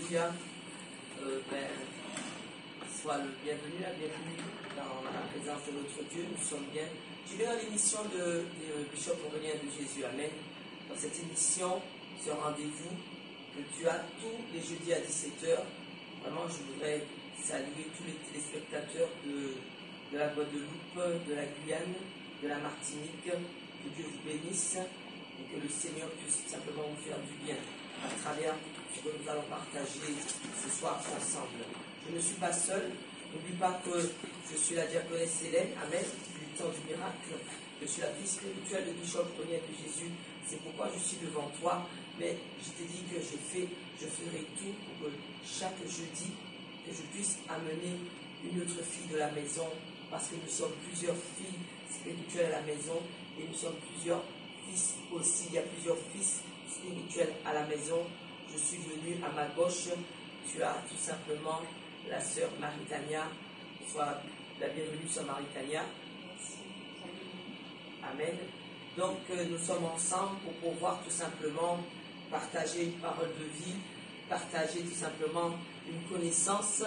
Alléluia. Sois le bienvenu, la bienvenue dans la présence de notre Dieu. Nous sommes bien. Tu viens dans l'émission de Bishop Aurélien de Jésus. Amen. Dans cette émission, ce rendez-vous que tu as tous les jeudis à 17h. Vraiment, je voudrais saluer tous les téléspectateurs de la Guadeloupe, de la Guyane, de la Martinique. Que Dieu vous bénisse et que le Seigneur puisse simplement vous faire du bien à travers ce que nous allons partager ce soir ensemble. Je ne suis pas seul. N'oublie pas que je suis la diaconesse Hélène, Amen, du temps du miracle. Je suis la fille spirituelle de Bishop Aurélien de Jésus. C'est pourquoi je suis devant toi. Mais je t'ai dit que je ferai tout pour que chaque jeudi, que je puisse amener une autre fille de la maison, parce que nous sommes plusieurs filles spirituelles à la maison et nous sommes plusieurs fils aussi. Il y a plusieurs fils spirituels à la maison. Je suis venu à ma gauche. Tu as tout simplement la sœur Maritania. Sois la bienvenue, sœur Maritania. Amen. Donc nous sommes ensemble pour pouvoir tout simplement partager une parole de vie, partager tout simplement une connaissance,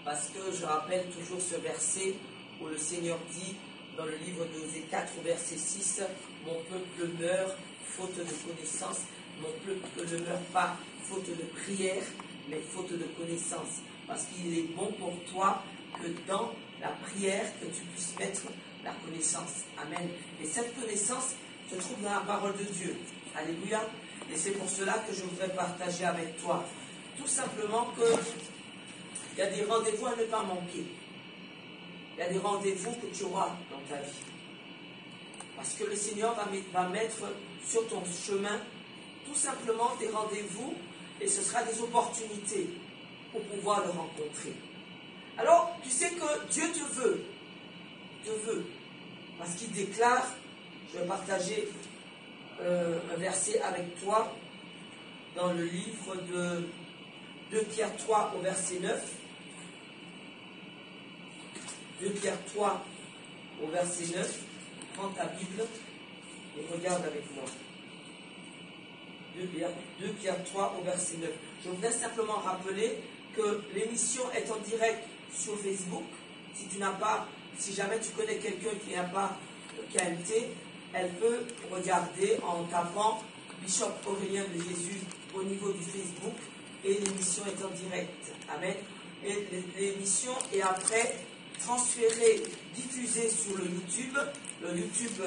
parce que je rappelle toujours ce verset où le Seigneur dit dans le livre d'Osée 4 verset 6, mon peuple meurt faute de connaissance, mon peuple ne meurt pas faute de prière, mais faute de connaissance, parce qu'il est bon pour toi que dans la prière que tu puisses mettre la connaissance. Amen. Et cette connaissance se trouve dans la parole de Dieu. Alléluia. Et c'est pour cela que je voudrais partager avec toi. Tout simplement qu'il y a des rendez-vous à ne pas manquer. Il y a des rendez-vous que tu auras dans ta vie. Parce que le Seigneur va mettre sur ton chemin tout simplement des rendez-vous et ce sera des opportunités pour pouvoir le rencontrer. Alors, tu sais que Dieu te veut. Parce qu'il déclare, je vais partager un verset avec toi dans le livre de 2 Pierre 3 au verset 9. 2 Pierre 3 au verset 9. Prends ta Bible et regarde avec moi. 2 Pierre 3 au verset 9. Je voudrais simplement rappeler que l'émission est en direct sur Facebook. Si jamais tu connais quelqu'un qui n'a pas KMT, elle peut regarder en tapant Bishop Aurélien de Jésus au niveau du Facebook et l'émission est en direct. Amen. Et l'émission est après transférée, diffusée sur le YouTube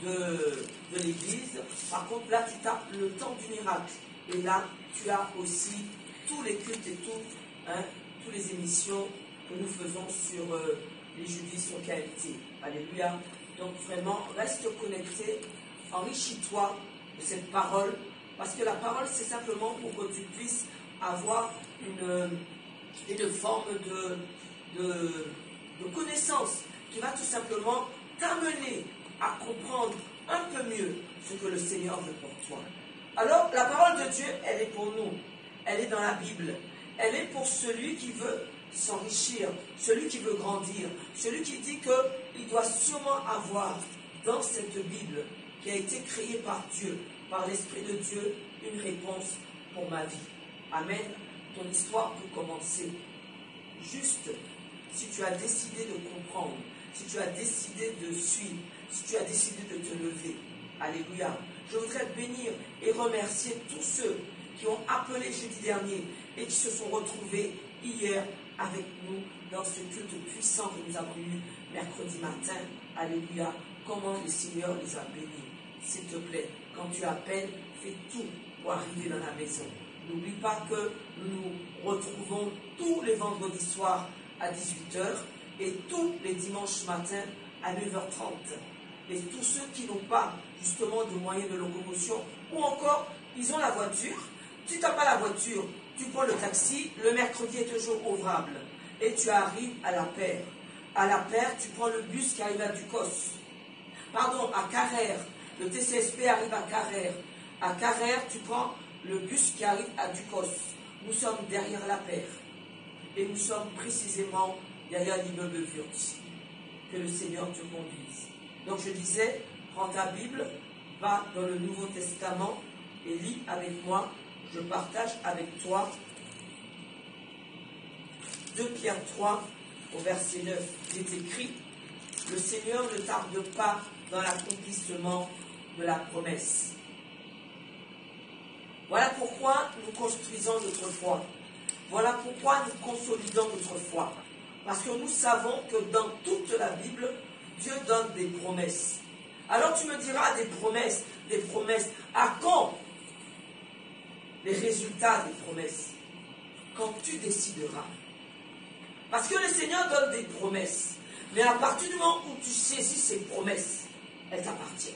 de l'église. Par contre, là, tu tapes le temps du miracle. Et là, tu as aussi tous les cultes et toutes les émissions que nous faisons sur les jeudis sur KMT. Alléluia. Donc vraiment, reste connecté, enrichis-toi de cette parole, parce que la parole, c'est simplement pour que tu puisses avoir une forme de connaissance qui va tout simplement t'amener à comprendre un peu mieux ce que le Seigneur veut pour toi. Alors, la parole de Dieu, elle est pour nous. Elle est dans la Bible. Elle est pour celui qui veut s'enrichir, celui qui veut grandir, celui qui dit qu'il doit sûrement avoir dans cette Bible qui a été créée par Dieu, par l'Esprit de Dieu, une réponse pour ma vie. Amen. Ton histoire peut commencer. Juste si tu as décidé de comprendre, si tu as décidé de suivre, si tu as décidé de te lever. Alléluia. Je voudrais bénir et remercier tous ceux qui ont appelé jeudi dernier et qui se sont retrouvés hier avec nous dans ce culte puissant que nous avons eu mercredi matin. Alléluia. Comment le Seigneur les a bénis. S'il te plaît, quand tu appelles, fais tout pour arriver dans la maison. N'oublie pas que nous nous retrouvons tous les vendredis soirs à 18h et tous les dimanches matins à 9h30. Et tous ceux qui n'ont pas justement de moyens de locomotion ou encore ils ont la voiture, tu n'as pas la voiture, tu prends le taxi, le mercredi est toujours ouvrable et tu arrives à la Paire. À la Paire, tu prends le bus qui arrive à Ducos. Pardon, à Carrère. Le TCSP arrive à Carrère. À Carrère, tu prends le bus qui arrive à Ducos. Nous sommes derrière la Paire. Et nous sommes précisément derrière l'immeuble Wurtz. Que le Seigneur te conduise. Donc je disais, prends ta Bible, va dans le Nouveau Testament et lis avec moi. Je partage avec toi 2 Pierre 3, au verset 9, il est écrit, le Seigneur ne tarde pas dans l'accomplissement de la promesse. Voilà pourquoi nous construisons notre foi. Voilà pourquoi nous consolidons notre foi. Parce que nous savons que dans toute la Bible, Dieu donne des promesses. Alors tu me diras des promesses. À quand les résultats des promesses? Quand tu décideras. Parce que le Seigneur donne des promesses. Mais à partir du moment où tu saisis ces promesses, elles t'appartiennent.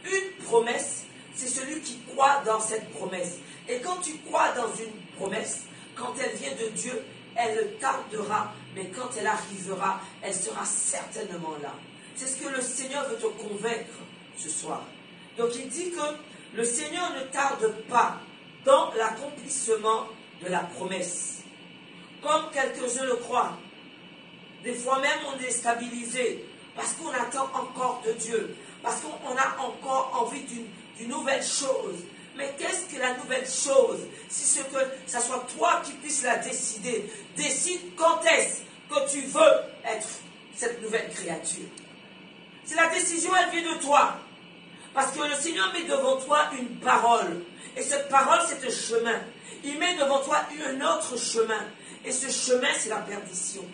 Une promesse, c'est celui qui croit dans cette promesse. Et quand tu crois dans une promesse, quand elle vient de Dieu, elle tardera, mais quand elle arrivera, elle sera certainement là. C'est ce que le Seigneur veut te convaincre ce soir. Donc il dit que le Seigneur ne tarde pas dans l'accomplissement de la promesse. Comme quelques-uns le croient. Des fois même on est déstabilisé parce qu'on attend encore de Dieu, parce qu'on a encore envie d'une nouvelle chose. Mais qu'est-ce que la nouvelle chose? Si c'est que ça soit toi qui puisses la décider. Décide quand est-ce que tu veux être cette nouvelle créature. Si la décision, elle vient de toi. Parce que le Seigneur met devant toi une parole. Et cette parole, c'est un chemin. Il met devant toi un autre chemin. Et ce chemin, c'est la perdition.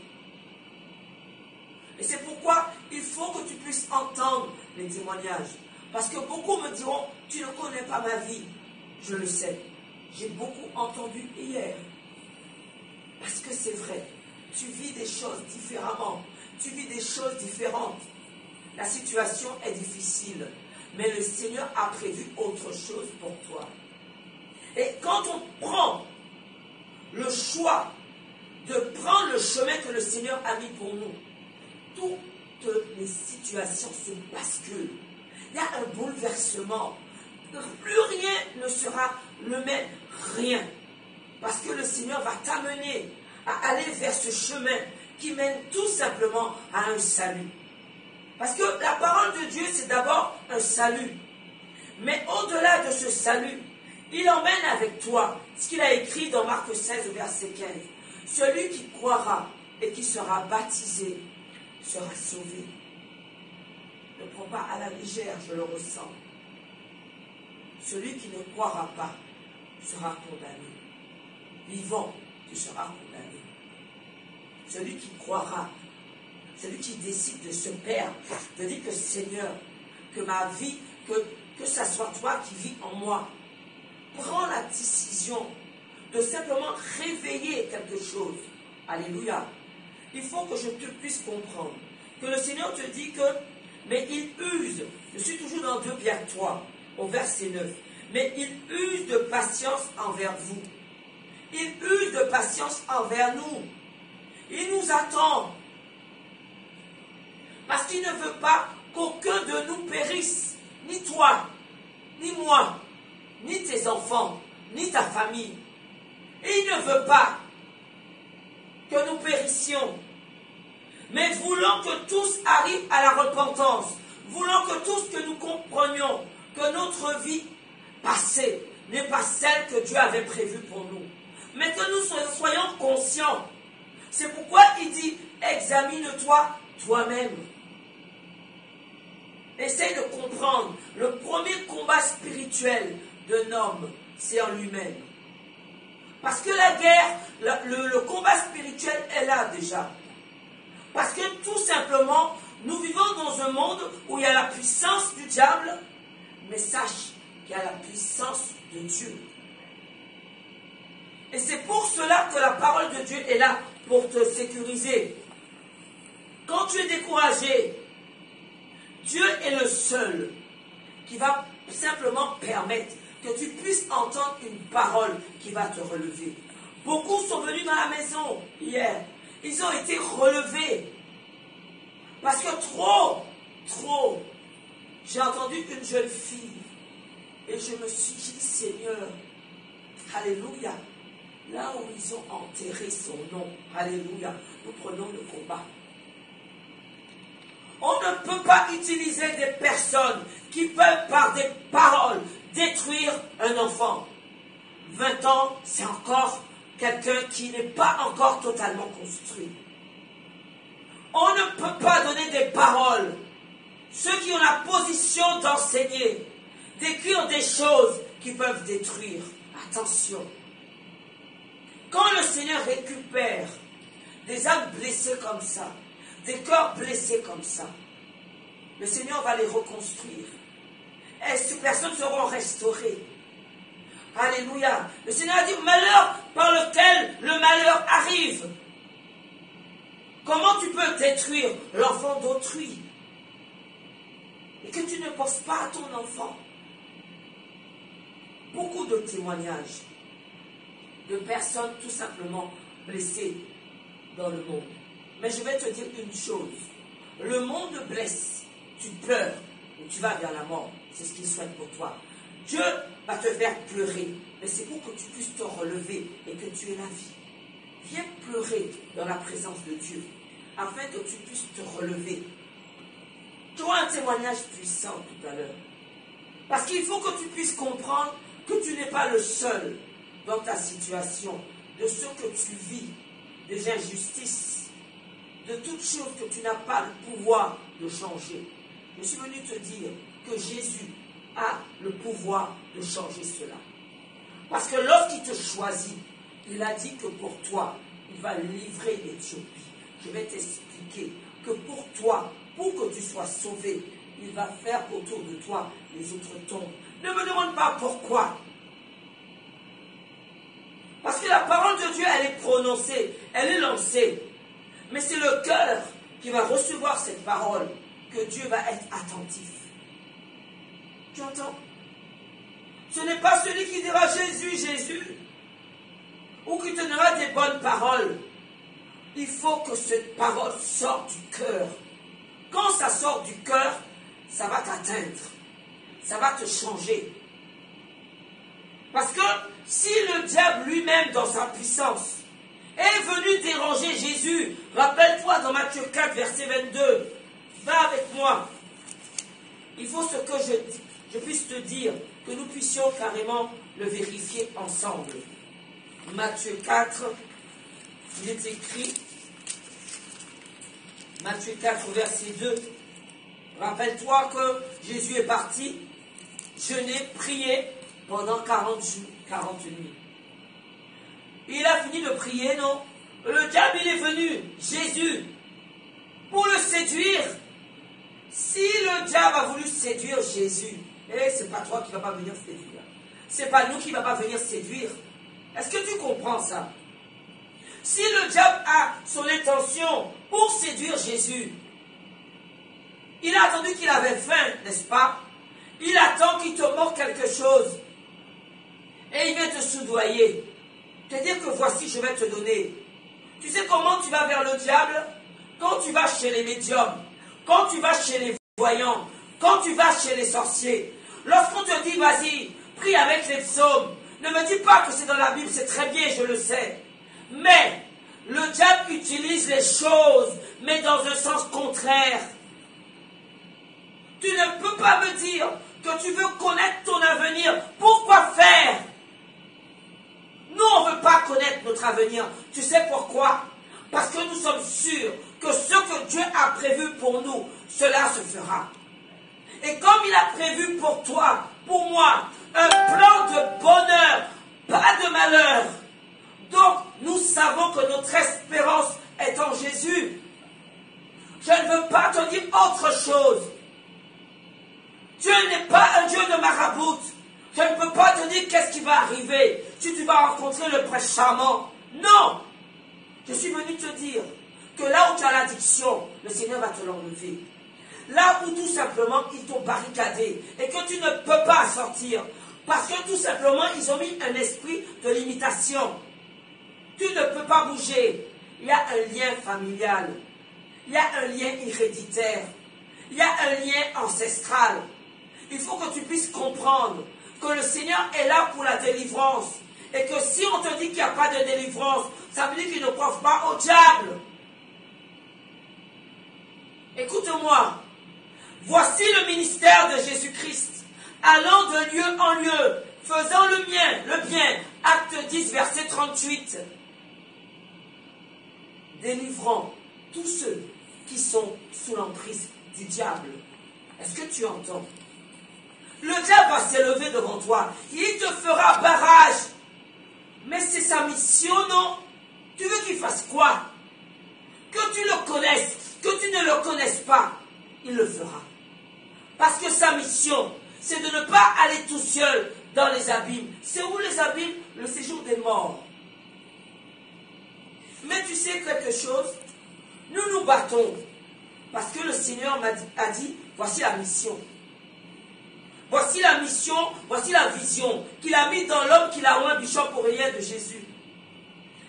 Et c'est pourquoi il faut que tu puisses entendre les témoignages. Parce que beaucoup me diront, tu ne connais pas ma vie. Je le sais. J'ai beaucoup entendu hier. Parce que c'est vrai. Tu vis des choses différemment. Tu vis des choses différentes. La situation est difficile. Mais le Seigneur a prévu autre chose pour toi. Et quand on prend le choix de prendre le chemin que le Seigneur a mis pour nous, toutes les situations se basculent. Il y a un bouleversement. Plus rien ne sera le même, rien. Parce que le Seigneur va t'amener à aller vers ce chemin qui mène tout simplement à un salut. Parce que la parole de Dieu, c'est d'abord un salut. Mais au-delà de ce salut, il emmène avec toi ce qu'il a écrit dans Marc 16, verset 15. Celui qui croira et qui sera baptisé sera sauvé. Ne prends pas à la légère, je le ressens. Celui qui ne croira pas sera condamné. Vivant, tu seras condamné. Celui qui croira, celui qui décide de se perdre, de dire que Seigneur, que ma vie, que ça soit toi qui vis en moi, prends la décision de simplement réveiller quelque chose. Alléluia. Il faut que je te puisse comprendre que le Seigneur te dit que, mais il use, je suis toujours dans 2 Pierre 3, au verset 9, mais il use de patience envers vous. Il use de patience envers nous. Il nous attend. Parce qu'il ne veut pas qu'aucun de nous périsse. Ni toi, ni moi, ni tes enfants, ni ta famille. Et il ne veut pas que nous périssions. Mais voulant que tous arrivent à la repentance. Voulant que tous que nous comprenions que notre vie passée n'est pas celle que Dieu avait prévue pour nous. Mais que nous soyons conscients. C'est pourquoi il dit, examine-toi toi-même. Essaye de comprendre. Le premier combat spirituel d'un homme, c'est en lui-même. Parce que la guerre, le combat spirituel est là déjà. Parce que tout simplement, nous vivons dans un monde où il y a la puissance du diable, mais sache qu'il y a la puissance de Dieu. Et c'est pour cela que la parole de Dieu est là pour te sécuriser. Quand tu es découragé, Dieu est le seul qui va simplement permettre que tu puisses entendre une parole qui va te relever. Beaucoup sont venus dans la maison hier. Ils ont été relevés. Parce que trop, j'ai entendu une jeune fille. Et je me suis dit, Seigneur, alléluia. Là où ils ont enterré son nom, alléluia, nous prenons le combat. On ne peut pas utiliser des personnes qui peuvent par des paroles détruire un enfant. 20 ans, c'est encore quelqu'un qui n'est pas encore totalement construit. On ne peut pas donner des paroles. Ceux qui ont la position d'enseigner, d'écrire des choses qui peuvent détruire. Attention. Quand le Seigneur récupère des âmes blessées comme ça, des corps blessés comme ça, le Seigneur va les reconstruire. Et ces personnes seront restaurées. Alléluia. Le Seigneur a dit, malheur par lequel le malheur arrive. Comment tu peux détruire l'enfant d'autrui et que tu ne penses pas à ton enfant? Beaucoup de témoignages de personnes tout simplement blessées dans le monde. Mais je vais te dire une chose. Le monde blesse. Tu pleures et tu vas vers la mort. C'est ce qu'il souhaite pour toi. Dieu va te faire pleurer. Mais c'est pour que tu puisses te relever et que tu aies la vie. Viens pleurer dans la présence de Dieu. Afin que tu puisses te relever. Tu as un témoignage puissant tout à l'heure. Parce qu'il faut que tu puisses comprendre que tu n'es pas le seul dans ta situation, de ce que tu vis, des injustices, de toutes choses que tu n'as pas le pouvoir de changer. Je suis venu te dire que Jésus a le pouvoir de changer cela. Parce que lorsqu'il te choisit, il a dit que pour toi, il va livrer l'Éthiopie. Je vais t'expliquer que pour toi, pour que tu sois sauvé, il va faire autour de toi les autres tombes. Ne me demande pas pourquoi. Parce que la parole de Dieu, elle est prononcée, elle est lancée. Mais c'est le cœur qui va recevoir cette parole que Dieu va être attentif. Tu entends? Ce n'est pas celui qui dira Jésus, Jésus, ou qui te donnera des bonnes paroles. Il faut que cette parole sorte du cœur. Quand ça sort du cœur, ça va t'atteindre. Ça va te changer. Parce que si le diable lui-même, dans sa puissance, est venu déranger Jésus, rappelle-toi dans Matthieu 4, verset 22, va avec moi. Il faut ce que je puisse te dire, que nous puissions carrément le vérifier ensemble. Matthieu 4, il est écrit, Matthieu 4, verset 2, rappelle-toi que Jésus est parti, jeûné, prié pendant 40 jours, 40 nuits. Il a fini de prier, non? Le diable, il est venu, Jésus, pour le séduire. Si le diable a voulu séduire Jésus, c'est pas toi qui ne vas pas venir séduire. C'est pas nous qui ne va pas venir séduire. Est-ce que tu comprends ça? Si le diable a son intention pour séduire Jésus, il a attendu qu'il avait faim, n'est-ce pas? Il attend qu'il te manque quelque chose. Et il vient te soudoyer. Te dire que voici, je vais te donner. Tu sais comment tu vas vers le diable? Quand tu vas chez les médiums, quand tu vas chez les voyants, quand tu vas chez les sorciers. Lorsqu'on te dit, vas-y, prie avec les psaumes, ne me dis pas que c'est dans la Bible, c'est très bien, je le sais. Mais le diable utilise les choses, mais dans un sens contraire. Tu ne peux pas me dire que tu veux connaître ton avenir. Pourquoi faire? Nous, on ne veut pas connaître notre avenir. Tu sais pourquoi? Parce que nous sommes sûrs que ce que Dieu a prévu pour nous, cela se fera. Et comme il a prévu pour toi, pour moi, un plan de bonheur, pas de malheur. Donc, nous savons que notre espérance est en Jésus. Je ne veux pas te dire autre chose. Dieu n'est pas un Dieu de marabout. Je ne peux pas te dire qu'est-ce qui va arriver si tu vas rencontrer le prince charmant. Non. Je suis venu te dire que là où tu as l'addiction, le Seigneur va te l'enlever. Là où tout simplement ils t'ont barricadé et que tu ne peux pas sortir. Parce que tout simplement ils ont mis un esprit de limitation. Tu ne peux pas bouger. Il y a un lien familial. Il y a un lien héréditaire. Il y a un lien ancestral. Il faut que tu puisses comprendre que le Seigneur est là pour la délivrance. Et que si on te dit qu'il n'y a pas de délivrance, ça veut dire qu'il ne croit pas au diable. Écoute-moi. Voici le ministère de Jésus-Christ, allant de lieu en lieu, faisant le bien. Acte 10, verset 38. ensuite délivrant tous ceux qui sont sous l'emprise du diable. Est-ce que tu entends? Le diable va s'élever devant toi. Il te fera barrage. Mais c'est sa mission, non? Tu veux qu'il fasse quoi? Que tu le connaisses, que tu ne le connaisses pas, il le fera. Parce que sa mission, c'est de ne pas aller tout seul dans les abîmes. C'est où les abîmes? Le séjour des morts. Mais tu sais quelque chose? Nous nous battons. Parce que le Seigneur a dit, voici la mission. Voici la mission, voici la vision qu'il a mis dans l'homme qu'il a oint bishop oreiller de Jésus.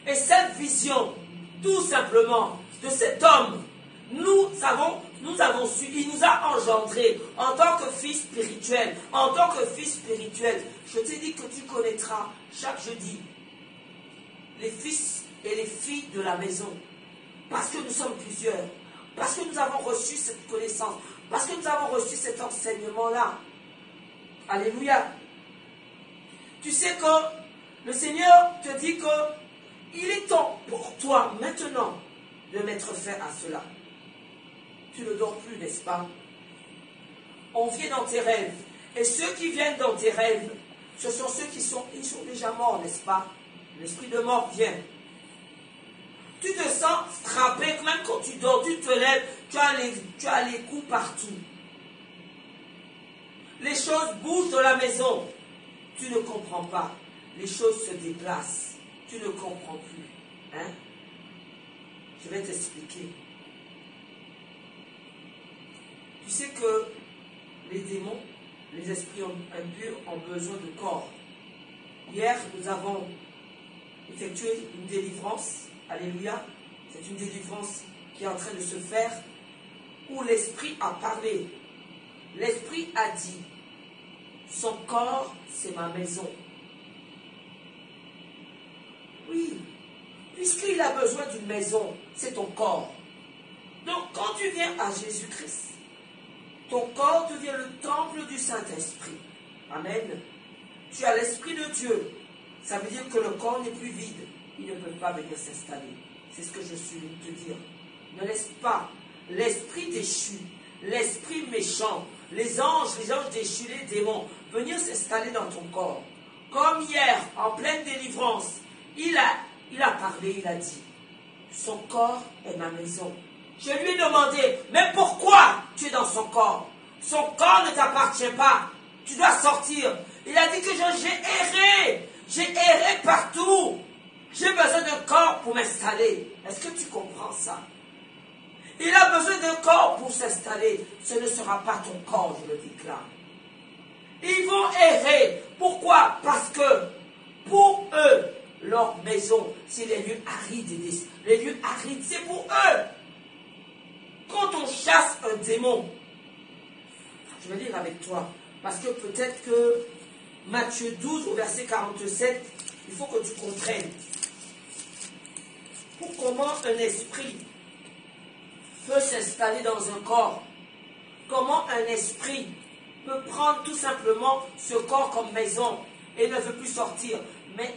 Et cette vision, tout simplement, de cet homme, nous avons su, il nous a engendrés en tant que fils spirituel. En tant que fils spirituel, je t'ai dit que tu connaîtras chaque jeudi les fils et les filles de la maison. Parce que nous sommes plusieurs. Parce que nous avons reçu cette connaissance. Parce que nous avons reçu cet enseignement-là. Alléluia. Tu sais que le Seigneur te dit que il est temps pour toi maintenant de mettre fin à cela. Tu ne dors plus, n'est-ce pas? On vient dans tes rêves. Et ceux qui viennent dans tes rêves, ce sont ceux qui sont déjà morts, n'est-ce pas? L'esprit de mort vient. Tu te sens frappé, même quand tu dors, tu te lèves, tu as les coups partout. Les choses bougent dans la maison. Tu ne comprends pas. Les choses se déplacent. Tu ne comprends plus. Hein? Je vais t'expliquer. Tu sais que les démons, les esprits impurs ont besoin de corps. Hier, nous avons effectué une délivrance. Alléluia. C'est une délivrance qui est en train de se faire où l'esprit a parlé. L'esprit a dit, son corps, c'est ma maison. Oui, puisqu'il a besoin d'une maison, c'est ton corps. Donc, quand tu viens à Jésus-Christ, ton corps devient le temple du Saint-Esprit. Amen. Tu as l'Esprit de Dieu. Ça veut dire que le corps n'est plus vide. Il ne peut pas venir s'installer. C'est ce que je suis venu te dire. Ne laisse pas l'esprit déchu, l'esprit méchant, les anges déchus, les démons, venir s'installer dans ton corps. Comme hier, en pleine délivrance, il a parlé, il a dit, son corps est ma maison. Je lui ai demandé, mais pourquoi tu es dans son corps? Son corps ne t'appartient pas. Tu dois sortir. Il a dit que j'ai erré partout. J'ai besoin d'un corps pour m'installer. Est-ce que tu comprends ça? Il a besoin d'un corps pour s'installer. Ce ne sera pas ton corps, je le déclare. Ils vont errer. Pourquoi? Parce que pour eux, leur maison, c'est les lieux arides. Les lieux arides, c'est pour eux. Quand on chasse un démon, je vais lire avec toi, parce que peut-être que Matthieu 12, au verset 47, il faut que tu comprennes. Pour comment un esprit peut s'installer dans un corps. Comment un esprit peut prendre tout simplement ce corps comme maison et ne veut plus sortir. Mais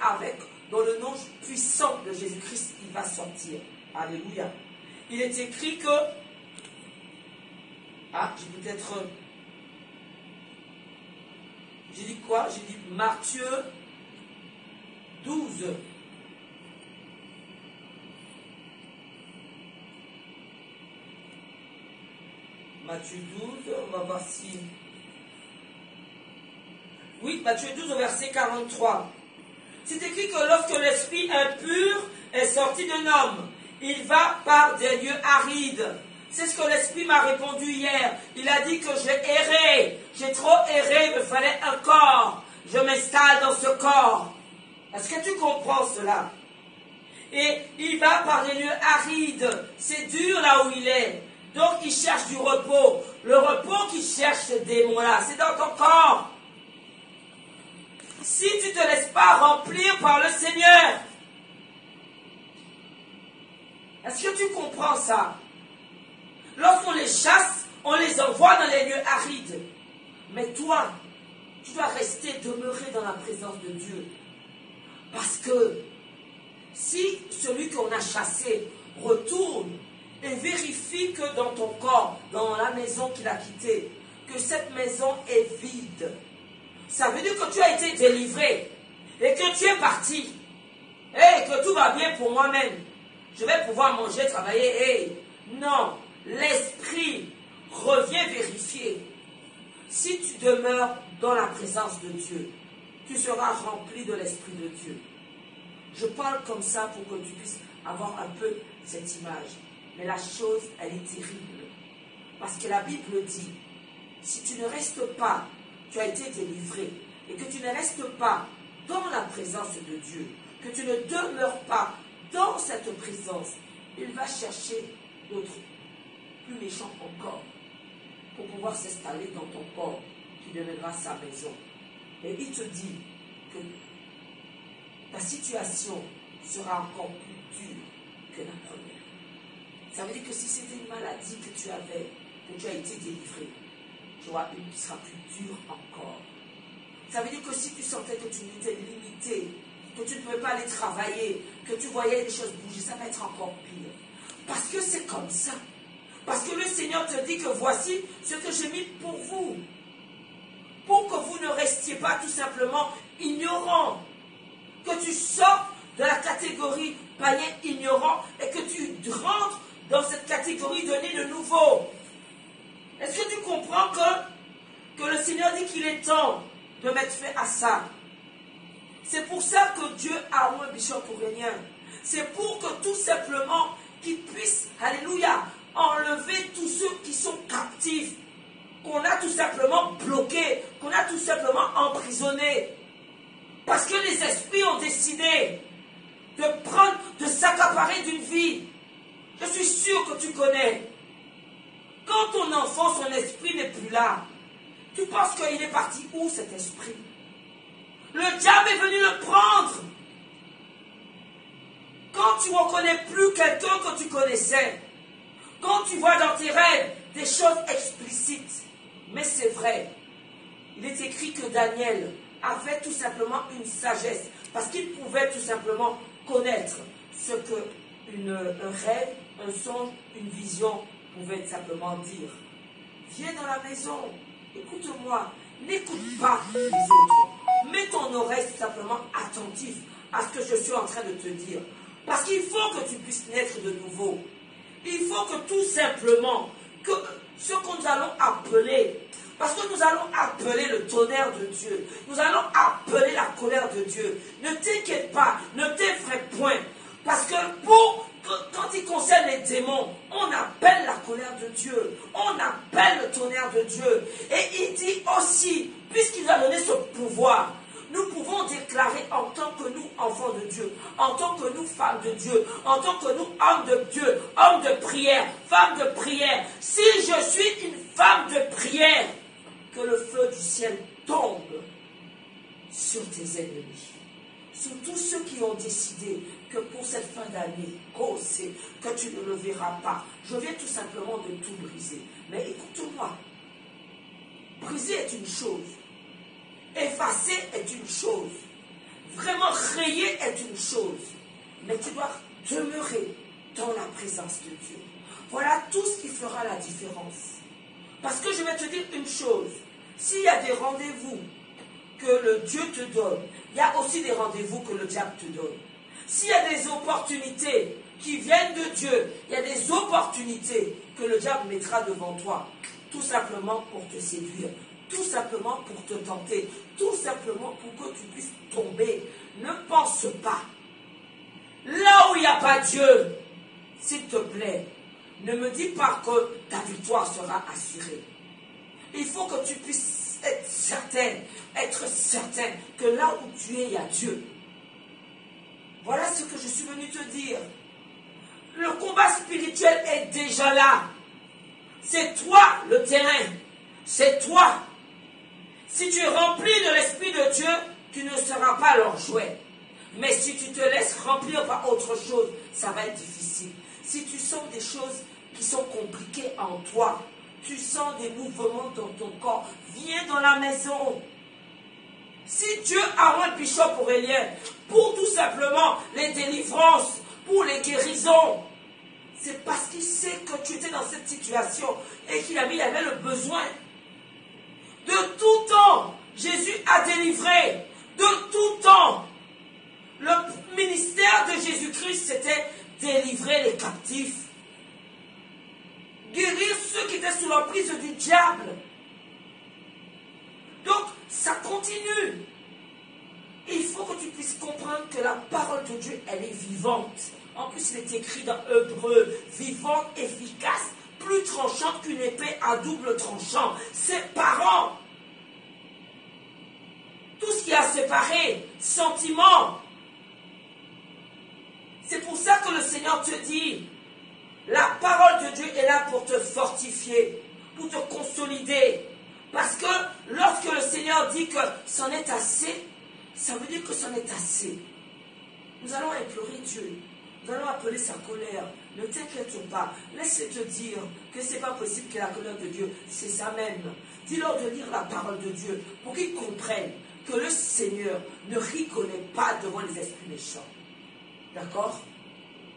dans le nom puissant de Jésus-Christ, il va sortir. Alléluia. Il est écrit que... j'ai peut-être... J'ai dit quoi? J'ai dit Matthieu 12. Matthieu 12, on va voir si... Oui, Matthieu 12 au verset 43. C'est écrit que lorsque l'esprit impur est sorti d'un homme, il va par des lieux arides. C'est ce que l'esprit m'a répondu hier. Il a dit que j'ai erré. J'ai trop erré, il me fallait un corps. Je m'installe dans ce corps. Est-ce que tu comprends cela? Et il va par des lieux arides. C'est dur là où il est. Donc il cherche du repos. Le repos qu'il cherche, ce démon-là, c'est dans ton corps. Si tu ne te laisses pas remplir par le Seigneur. Est-ce que tu comprends ça? Lorsqu'on les chasse, on les envoie dans les lieux arides. Mais toi, tu dois rester, demeurer dans la présence de Dieu. Parce que si celui qu'on a chassé retourne et vérifie que dans ton corps, dans la maison qu'il a quittée, que cette maison est vide, ça veut dire que tu as été délivré et que tu es parti. Et que tout va bien pour moi-même. Je vais pouvoir manger, travailler. Non, l'esprit revient vérifier. Si tu demeures dans la présence de Dieu, tu seras rempli de l'Esprit de Dieu. Je parle comme ça pour que tu puisses avoir un peu cette image. Mais la chose, elle est terrible. Parce que la Bible dit, si tu ne restes pas, tu as été délivré, et que tu ne restes pas dans la présence de Dieu, que tu ne demeures pas dans cette présence, il va chercher d'autres, plus méchants encore, pour pouvoir s'installer dans ton corps, qui deviendra sa maison. Et il te dit que ta situation sera encore plus dure que la première. Ça veut dire que si c'était une maladie que tu avais, que tu as été délivré, tu auras une qui sera plus dure encore. Ça veut dire que si tu sentais que tu étais limité, que tu ne pouvais pas aller travailler, que tu voyais les choses bouger, ça va être encore pire. Parce que c'est comme ça. Parce que le Seigneur te dit que voici ce que j'ai mis pour vous. Pour que vous ne restiez pas tout simplement ignorants. Que tu sortes de la catégorie païen ignorant et que tu rentres dans cette catégorie de né de nouveau. Est-ce que tu comprends que le Seigneur dit qu'il est temps de mettre fin à ça? C'est pour ça que Dieu a un bishop ourélien. C'est pour que tout simplement qu'il puisse, alléluia, enlever tous ceux qui sont captifs, qu'on a tout simplement bloqués, qu'on a tout simplement emprisonnés. Parce que les esprits ont décidé de s'accaparer d'une vie. Je suis sûr que tu connais. Quand ton enfant, son esprit n'est plus là, tu penses qu'il est parti où cet esprit? Le diable est venu le prendre. Quand tu ne reconnais plus quelqu'un que tu connaissais, quand tu vois dans tes rêves des choses explicites, mais c'est vrai, il est écrit que Daniel avait tout simplement une sagesse, parce qu'il pouvait tout simplement connaître ce que un rêve, un songe, une vision pouvait simplement dire. Viens dans la maison, écoute-moi, n'écoute pas les autres. Mets ton oreille tout simplement attentif à ce que je suis en train de te dire. Parce qu'il faut que tu puisses naître de nouveau. Il faut que tout simplement, que ce que nous allons appeler, parce que nous allons appeler le tonnerre de Dieu, nous allons appeler la colère de Dieu. Ne t'inquiète pas, ne t'effraie point. Parce que quand il concerne les démons, on appelle la colère de Dieu, on appelle le tonnerre de Dieu. Et il dit aussi, puisqu'il a donné ce pouvoir, nous pouvons déclarer en tant que nous, enfants de Dieu, en tant que nous, femmes de Dieu, en tant que nous, hommes de Dieu, hommes de prière, femmes de prière. Si je suis une femme de prière, que le feu du ciel tombe sur tes ennemis. Sur tous ceux qui ont décidé que pour cette fin d'année, que tu ne le verras pas. Je viens tout simplement de tout briser. Mais écoute-moi, briser est une chose. Effacer est une chose. Vraiment rayer est une chose. Mais tu dois demeurer dans la présence de Dieu. Voilà tout ce qui fera la différence. Parce que je vais te dire une chose. S'il y a des rendez-vous que le Dieu te donne, il y a aussi des rendez-vous que le diable te donne. S'il y a des opportunités qui viennent de Dieu, il y a des opportunités que le diable mettra devant toi. Tout simplement pour te séduire. Tout simplement pour te tenter. Tout simplement pour que tu puisses tomber. Ne pense pas. Là où il n'y a pas Dieu, s'il te plaît, ne me dis pas que ta victoire sera assurée. Il faut que tu puisses être certain que là où tu es, il y a Dieu. Voilà ce que je suis venu te dire. Le combat spirituel est déjà là. C'est toi le terrain. C'est toi. Si tu es rempli de l'Esprit de Dieu, tu ne seras pas leur jouet. Mais si tu te laisses remplir par autre chose, ça va être difficile. Si tu sens des choses qui sont compliquées en toi, tu sens des mouvements dans ton corps, viens dans la maison. Si Dieu a un bishop aurélien pour tout simplement les délivrances, pour les guérisons, c'est parce qu'il sait que tu étais dans cette situation et qu'il avait le besoin. De tout temps, Jésus a délivré. De tout temps, le ministère de Jésus-Christ, c'était délivrer les captifs. Guérir ceux qui étaient sous l'emprise du diable. Donc, ça continue. Il faut que tu puisses comprendre que la parole de Dieu, elle est vivante. En plus, il est écrit dans Hébreu, vivante, efficace, plus tranchante qu'une épée à double tranchant, séparant tout ce qui a séparé, sentiments. C'est pour ça que le Seigneur te dit, la parole de Dieu est là pour te fortifier, pour te consolider. Parce que lorsque le Seigneur dit que c'en est assez, ça veut dire que c'en est assez. Nous allons implorer Dieu. Nous allons appeler sa colère. Ne t'inquiète pas. Laisse-le te dire que ce n'est pas possible que la colère de Dieu, c'est ça même. Dis-leur de lire la parole de Dieu pour qu'ils comprennent que le Seigneur ne rigolait pas devant les esprits méchants. D'accord?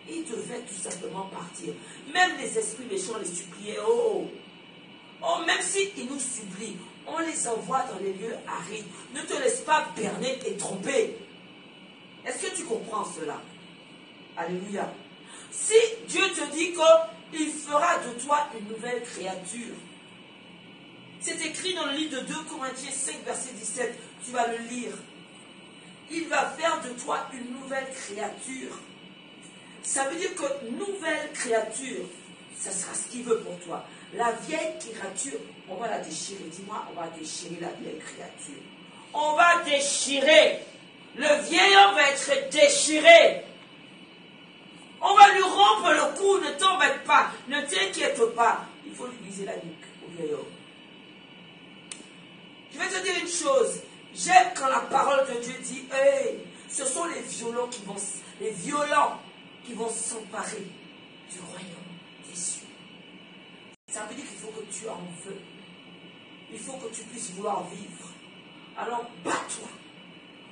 Il devait tout simplement partir. Même les esprits méchants les suppliaient. Oh, même s'ils nous supplient, on les envoie dans les lieux arides. Ne te laisse pas berner et tromper. Est-ce que tu comprends cela? Alléluia. Si Dieu te dit qu'il fera de toi une nouvelle créature, c'est écrit dans le livre de 2 Corinthiens 5, verset 17, tu vas le lire. Il va faire de toi une nouvelle créature. Ça veut dire que nouvelle créature, ça sera ce qu'il veut pour toi. La vieille créature, on va la déchirer. Dis-moi, on va déchirer la vieille créature. On va déchirer. Le vieil homme va être déchiré. On va lui rompre le cou, ne t'embête pas, ne t'inquiète pas. Il faut lui briser la nuque au vieil homme. Je vais te dire une chose. J'aime quand la parole de Dieu dit, hey, ce sont les violents qui vont s'emparer du royaume des cieux. Ça veut dire qu'il faut que tu en veux. Il faut que tu puisses vouloir vivre. Alors, bats-toi.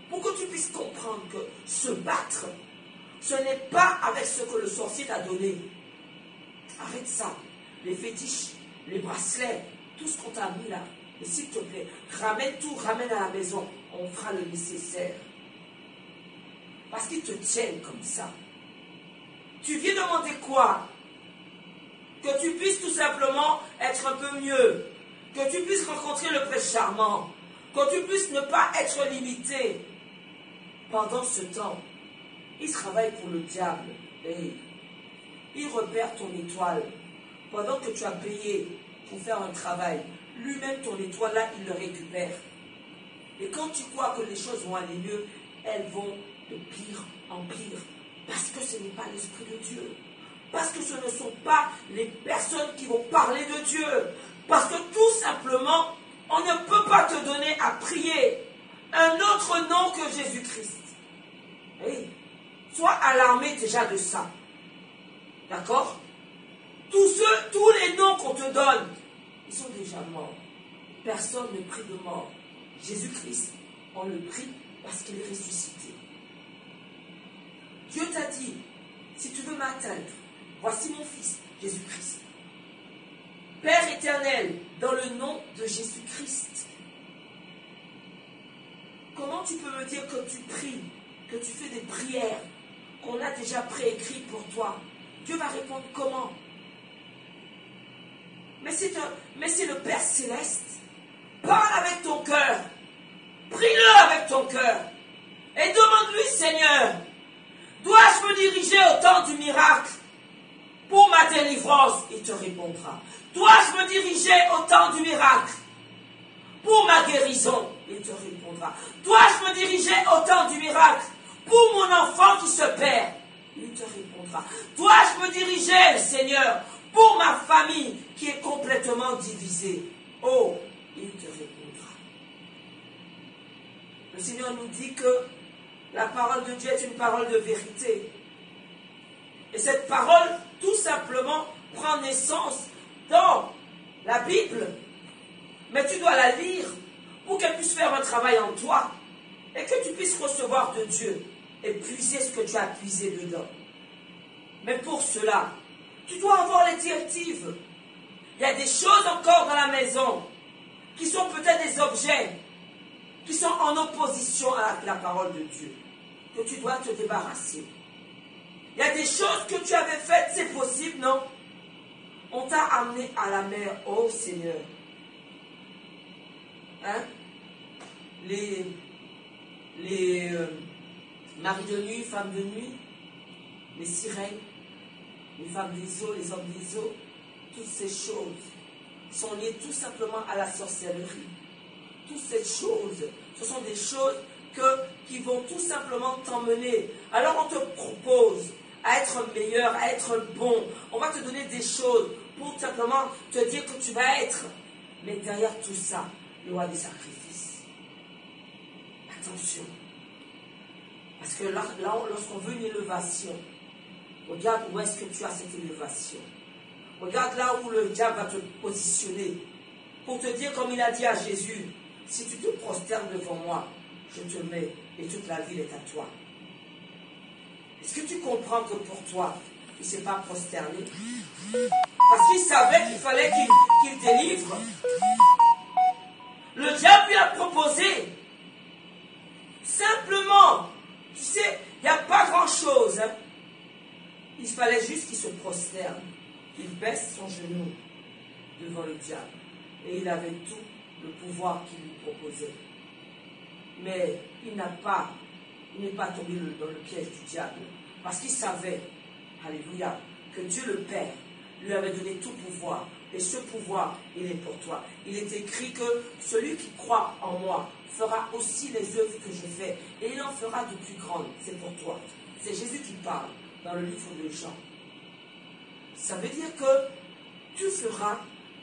Pour que tu puisses comprendre que se battre, ce n'est pas avec ce que le sorcier t'a donné. Arrête ça. Les fétiches, les bracelets, tout ce qu'on t'a mis là. Et s'il te plaît, ramène tout, ramène à la maison. On fera le nécessaire. Parce qu'ils te tiennent comme ça. Tu viens demander quoi? Que tu puisses tout simplement être un peu mieux. Que tu puisses rencontrer le prince charmant. Que tu puisses ne pas être limité. Pendant ce temps, il travaille pour le diable. Et il repère ton étoile. Pendant que tu as payé pour faire un travail, lui-même ton étoile là, il le récupère. Et quand tu crois que les choses vont aller mieux, elles vont de pire en pire. Parce que ce n'est pas l'Esprit de Dieu. Parce que ce ne sont pas les personnes qui vont parler de Dieu. Parce que tout simplement, on ne peut pas te donner à prier un autre nom que Jésus-Christ. Hey, sois alarmé déjà de ça. D'accord? Tous les noms qu'on te donne, ils sont déjà morts. Personne ne prie de mort. Jésus-Christ, on le prie parce qu'il est ressuscité. Dieu t'a dit, si tu veux m'atteindre, voici mon Fils, Jésus-Christ. Père éternel, dans le nom de Jésus-Christ, comment tu peux me dire que tu pries, que tu fais des prières qu'on a déjà préécrites pour toi? Dieu va répondre comment? Mais c'est le Père Céleste. Parle avec ton cœur. Prie-le avec ton cœur. Et demande-lui, Seigneur, dois-je me diriger au temps du miracle pour ma délivrance? Il te répondra. Dois-je me diriger au temps du miracle pour ma guérison? Il te répondra. Dois-je me diriger au temps du miracle pour mon enfant qui se perd? Il te répondra. Dois-je me diriger, Seigneur, pour ma famille qui est complètement divisée? Oh, il te répondra. Le Seigneur nous dit que la parole de Dieu est une parole de vérité. Et cette parole, tout simplement, prend naissance dans la Bible. Mais tu dois la lire pour qu'elle puisse faire un travail en toi. et que tu puisses recevoir de Dieu et puiser ce que tu as puisé dedans. Mais pour cela, tu dois avoir les directives. Il y a des choses encore dans la maison qui sont peut-être des objets qui sont en opposition à la parole de Dieu, que tu dois te débarrasser. Il y a des choses que tu avais faites, c'est possible, non? On t'a amené à la mer, oh Seigneur. Hein? Les maris de nuit, femmes de nuit, les sirènes, les femmes des eaux, les hommes des eaux, toutes ces choses sont liées tout simplement à la sorcellerie. Toutes ces choses, ce sont des choses qui vont tout simplement t'emmener. Alors on te propose à être meilleur, à être bon. On va te donner des choses pour simplement te dire que tu vas être. Mais derrière tout ça, il y aura des sacrifices. Attention. Parce que là lorsqu'on veut une élévation, regarde où est-ce que tu as cette élévation. Regarde là où le diable va te positionner. Pour te dire, comme il a dit à Jésus, si tu te prosternes devant moi, je te mets et toute la ville est à toi. Est-ce que tu comprends que pour toi, il ne s'est pas prosterné? Parce qu'il savait qu'il fallait qu'il délivre. Le diable lui a proposé. Simplement, tu sais, il n'y a pas grand-chose. Hein. Il fallait juste qu'il se prosterne, qu'il baisse son genou devant le diable. Et il avait tout le pouvoir qu'il lui proposait. Mais il n'est pas tombé dans le piège du diable. Parce qu'il savait, alléluia, que Dieu le Père lui avait donné tout pouvoir. Et ce pouvoir, il est pour toi. Il est écrit que celui qui croit en moi fera aussi les œuvres que je fais. Et il en fera de plus grandes. C'est pour toi. C'est Jésus qui parle dans le livre de Jean. Ça veut dire que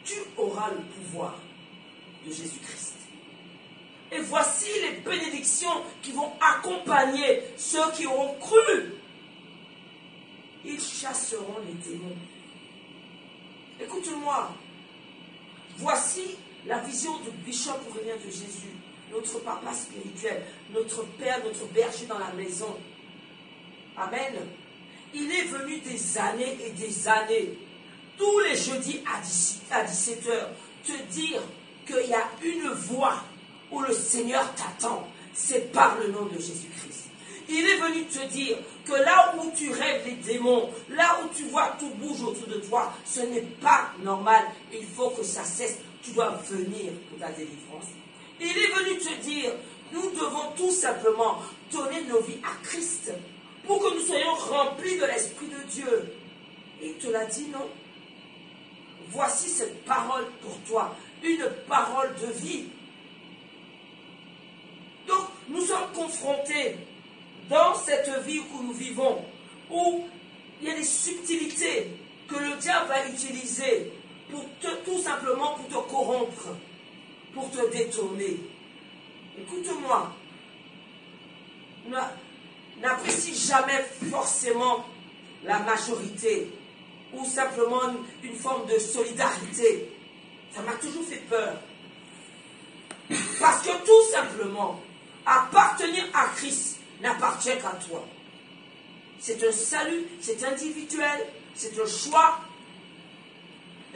tu auras le pouvoir de Jésus-Christ. Et voici les bénédictions qui vont accompagner ceux qui auront cru. Ils chasseront les démons. Écoute-moi. Voici la vision du bishop aurélien de Jésus, notre papa spirituel, notre père, notre berger dans la maison. Amen. Il est venu des années et des années, tous les jeudis à 17h, te dire qu'il y a une voie où le Seigneur t'attend. C'est par le nom de Jésus-Christ. Il est venu te dire que là où tu rêves les démons, là où tu vois tout bouge autour de toi, ce n'est pas normal. Il faut que ça cesse. Tu dois venir pour ta délivrance. Il est venu te dire, nous devons tout simplement donner nos vies à Christ pour que nous soyons remplis de l'Esprit de Dieu. Et il te l'a dit, non? Voici cette parole pour toi, une parole de vie. Donc, nous sommes confrontés dans cette vie où nous vivons, où il y a des subtilités que le diable va utiliser pour tout simplement pour te corrompre, pour te détourner. Écoute-moi, n'apprécie jamais forcément la majorité ou simplement une forme de solidarité. Ça m'a toujours fait peur. Parce que tout simplement, appartenir à Christ n'appartient qu'à toi. C'est un salut, c'est individuel, c'est un choix.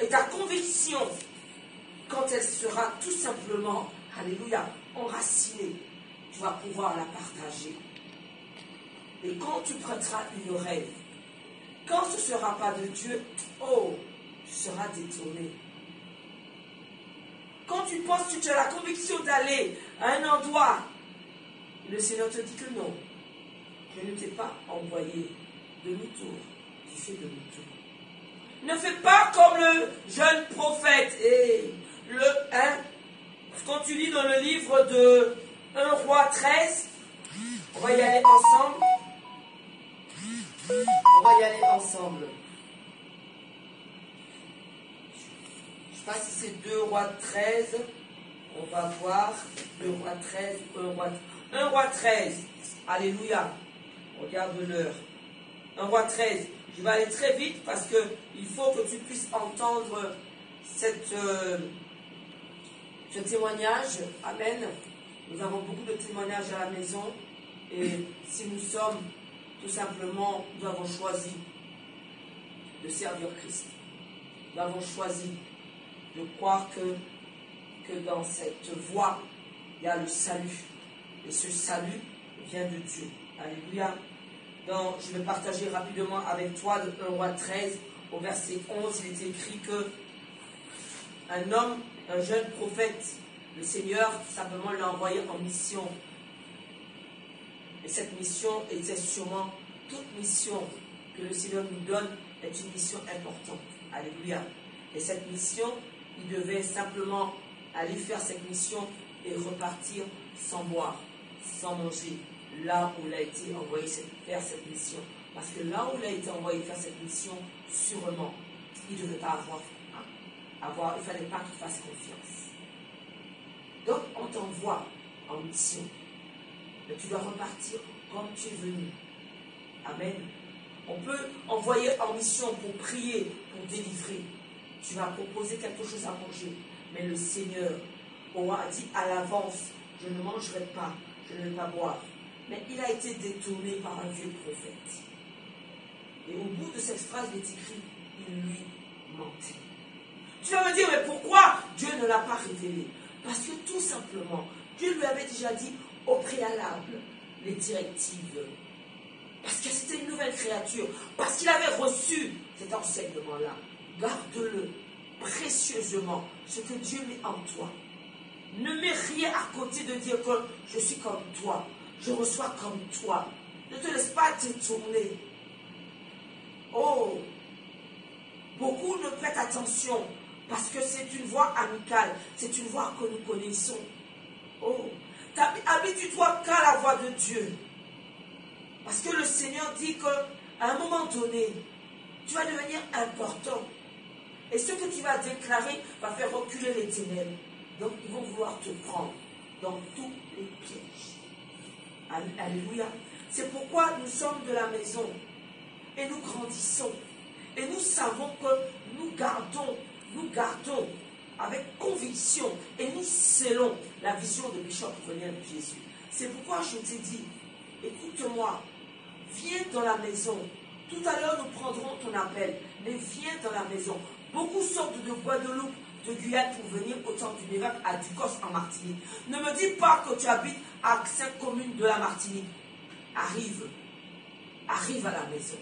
Et ta conviction, quand elle sera tout simplement, alléluia, enracinée, tu vas pouvoir la partager. Et quand tu prêteras une oreille, quand ce ne sera pas de Dieu, oh, tu seras détourné. Quand tu penses que tu as la conviction d'aller à un endroit, le Seigneur te dit que non, je ne t'ai pas envoyé demi-tour, tu fais demi-tour. Ne fais pas comme le jeune prophète. Et quand tu lis dans le livre de 1 Roi 13, on va y aller ensemble. On va y aller ensemble. Je ne sais pas si c'est 2 Rois 13. On va voir 2 Rois 13, 1 Roi 13. Alléluia. Regarde l'heure. 1 Roi 13. Je vais aller très vite parce qu'il faut que tu puisses entendre ce témoignage. Amen. Nous avons beaucoup de témoignages à la maison et si nous sommes tout simplement, nous avons choisi de servir Christ. Nous avons choisi de croire que dans cette voie, il y a le salut. Et ce salut vient de Dieu. Alléluia. Donc, je vais partager rapidement avec toi de 1 Roi 13 au verset 11. Il est écrit que un homme, un jeune prophète, le Seigneur simplement l'a envoyé en mission. Et cette mission était sûrement, toute mission que le Seigneur nous donne est une mission importante. Alléluia. Et cette mission, il devait simplement aller faire cette mission et repartir sans boire, sans manger, là où il a été envoyé faire cette mission. Parce que là où il a été envoyé faire cette mission, sûrement, il ne devait pas il ne fallait pas qu'il fasse confiance. Donc, on t'envoie en mission. Mais tu dois repartir comme tu es venu. Amen. On peut envoyer en mission pour prier, pour délivrer. Tu vas proposer quelque chose à manger. Mais le Seigneur aura dit à l'avance, je ne mangerai pas, je ne vais pas boire. Mais il a été détourné par un vieux prophète. Et au bout de cette phrase, il est écrit, il lui mentait. Tu vas me dire, mais pourquoi Dieu ne l'a pas révélé? Parce que tout simplement, Dieu lui avait déjà dit au préalable les directives. Parce que c'était une nouvelle créature. Parce qu'il avait reçu cet enseignement-là. Garde-le précieusement, ce que Dieu met en toi. Ne mets rien à côté de dire que je suis comme toi. Je reçois comme toi. Ne te laisse pas détourner. Oh, beaucoup ne prêtent attention parce que c'est une voie amicale. C'est une voie que nous connaissons. Oh, habitue-toi qu'à la voix de Dieu. Parce que le Seigneur dit qu'à un moment donné, tu vas devenir important. Et ce que tu vas déclarer va faire reculer les ténèbres. Donc, ils vont vouloir te prendre dans tous les pièges. Alléluia. C'est pourquoi nous sommes de la maison. Et nous grandissons. Et nous savons que nous gardons avec conviction. Et nous scellons la vision de Bishop René de Jésus. C'est pourquoi je t'ai dit, écoute-moi, viens dans la maison. Tout à l'heure, nous prendrons ton appel. Mais viens dans la maison. Beaucoup sortent de Guadeloupe, de Guyane pour venir au temps du miracle à Ducos en Martinique. Ne me dis pas que tu habites à 5 communes de la Martinique. Arrive à la maison.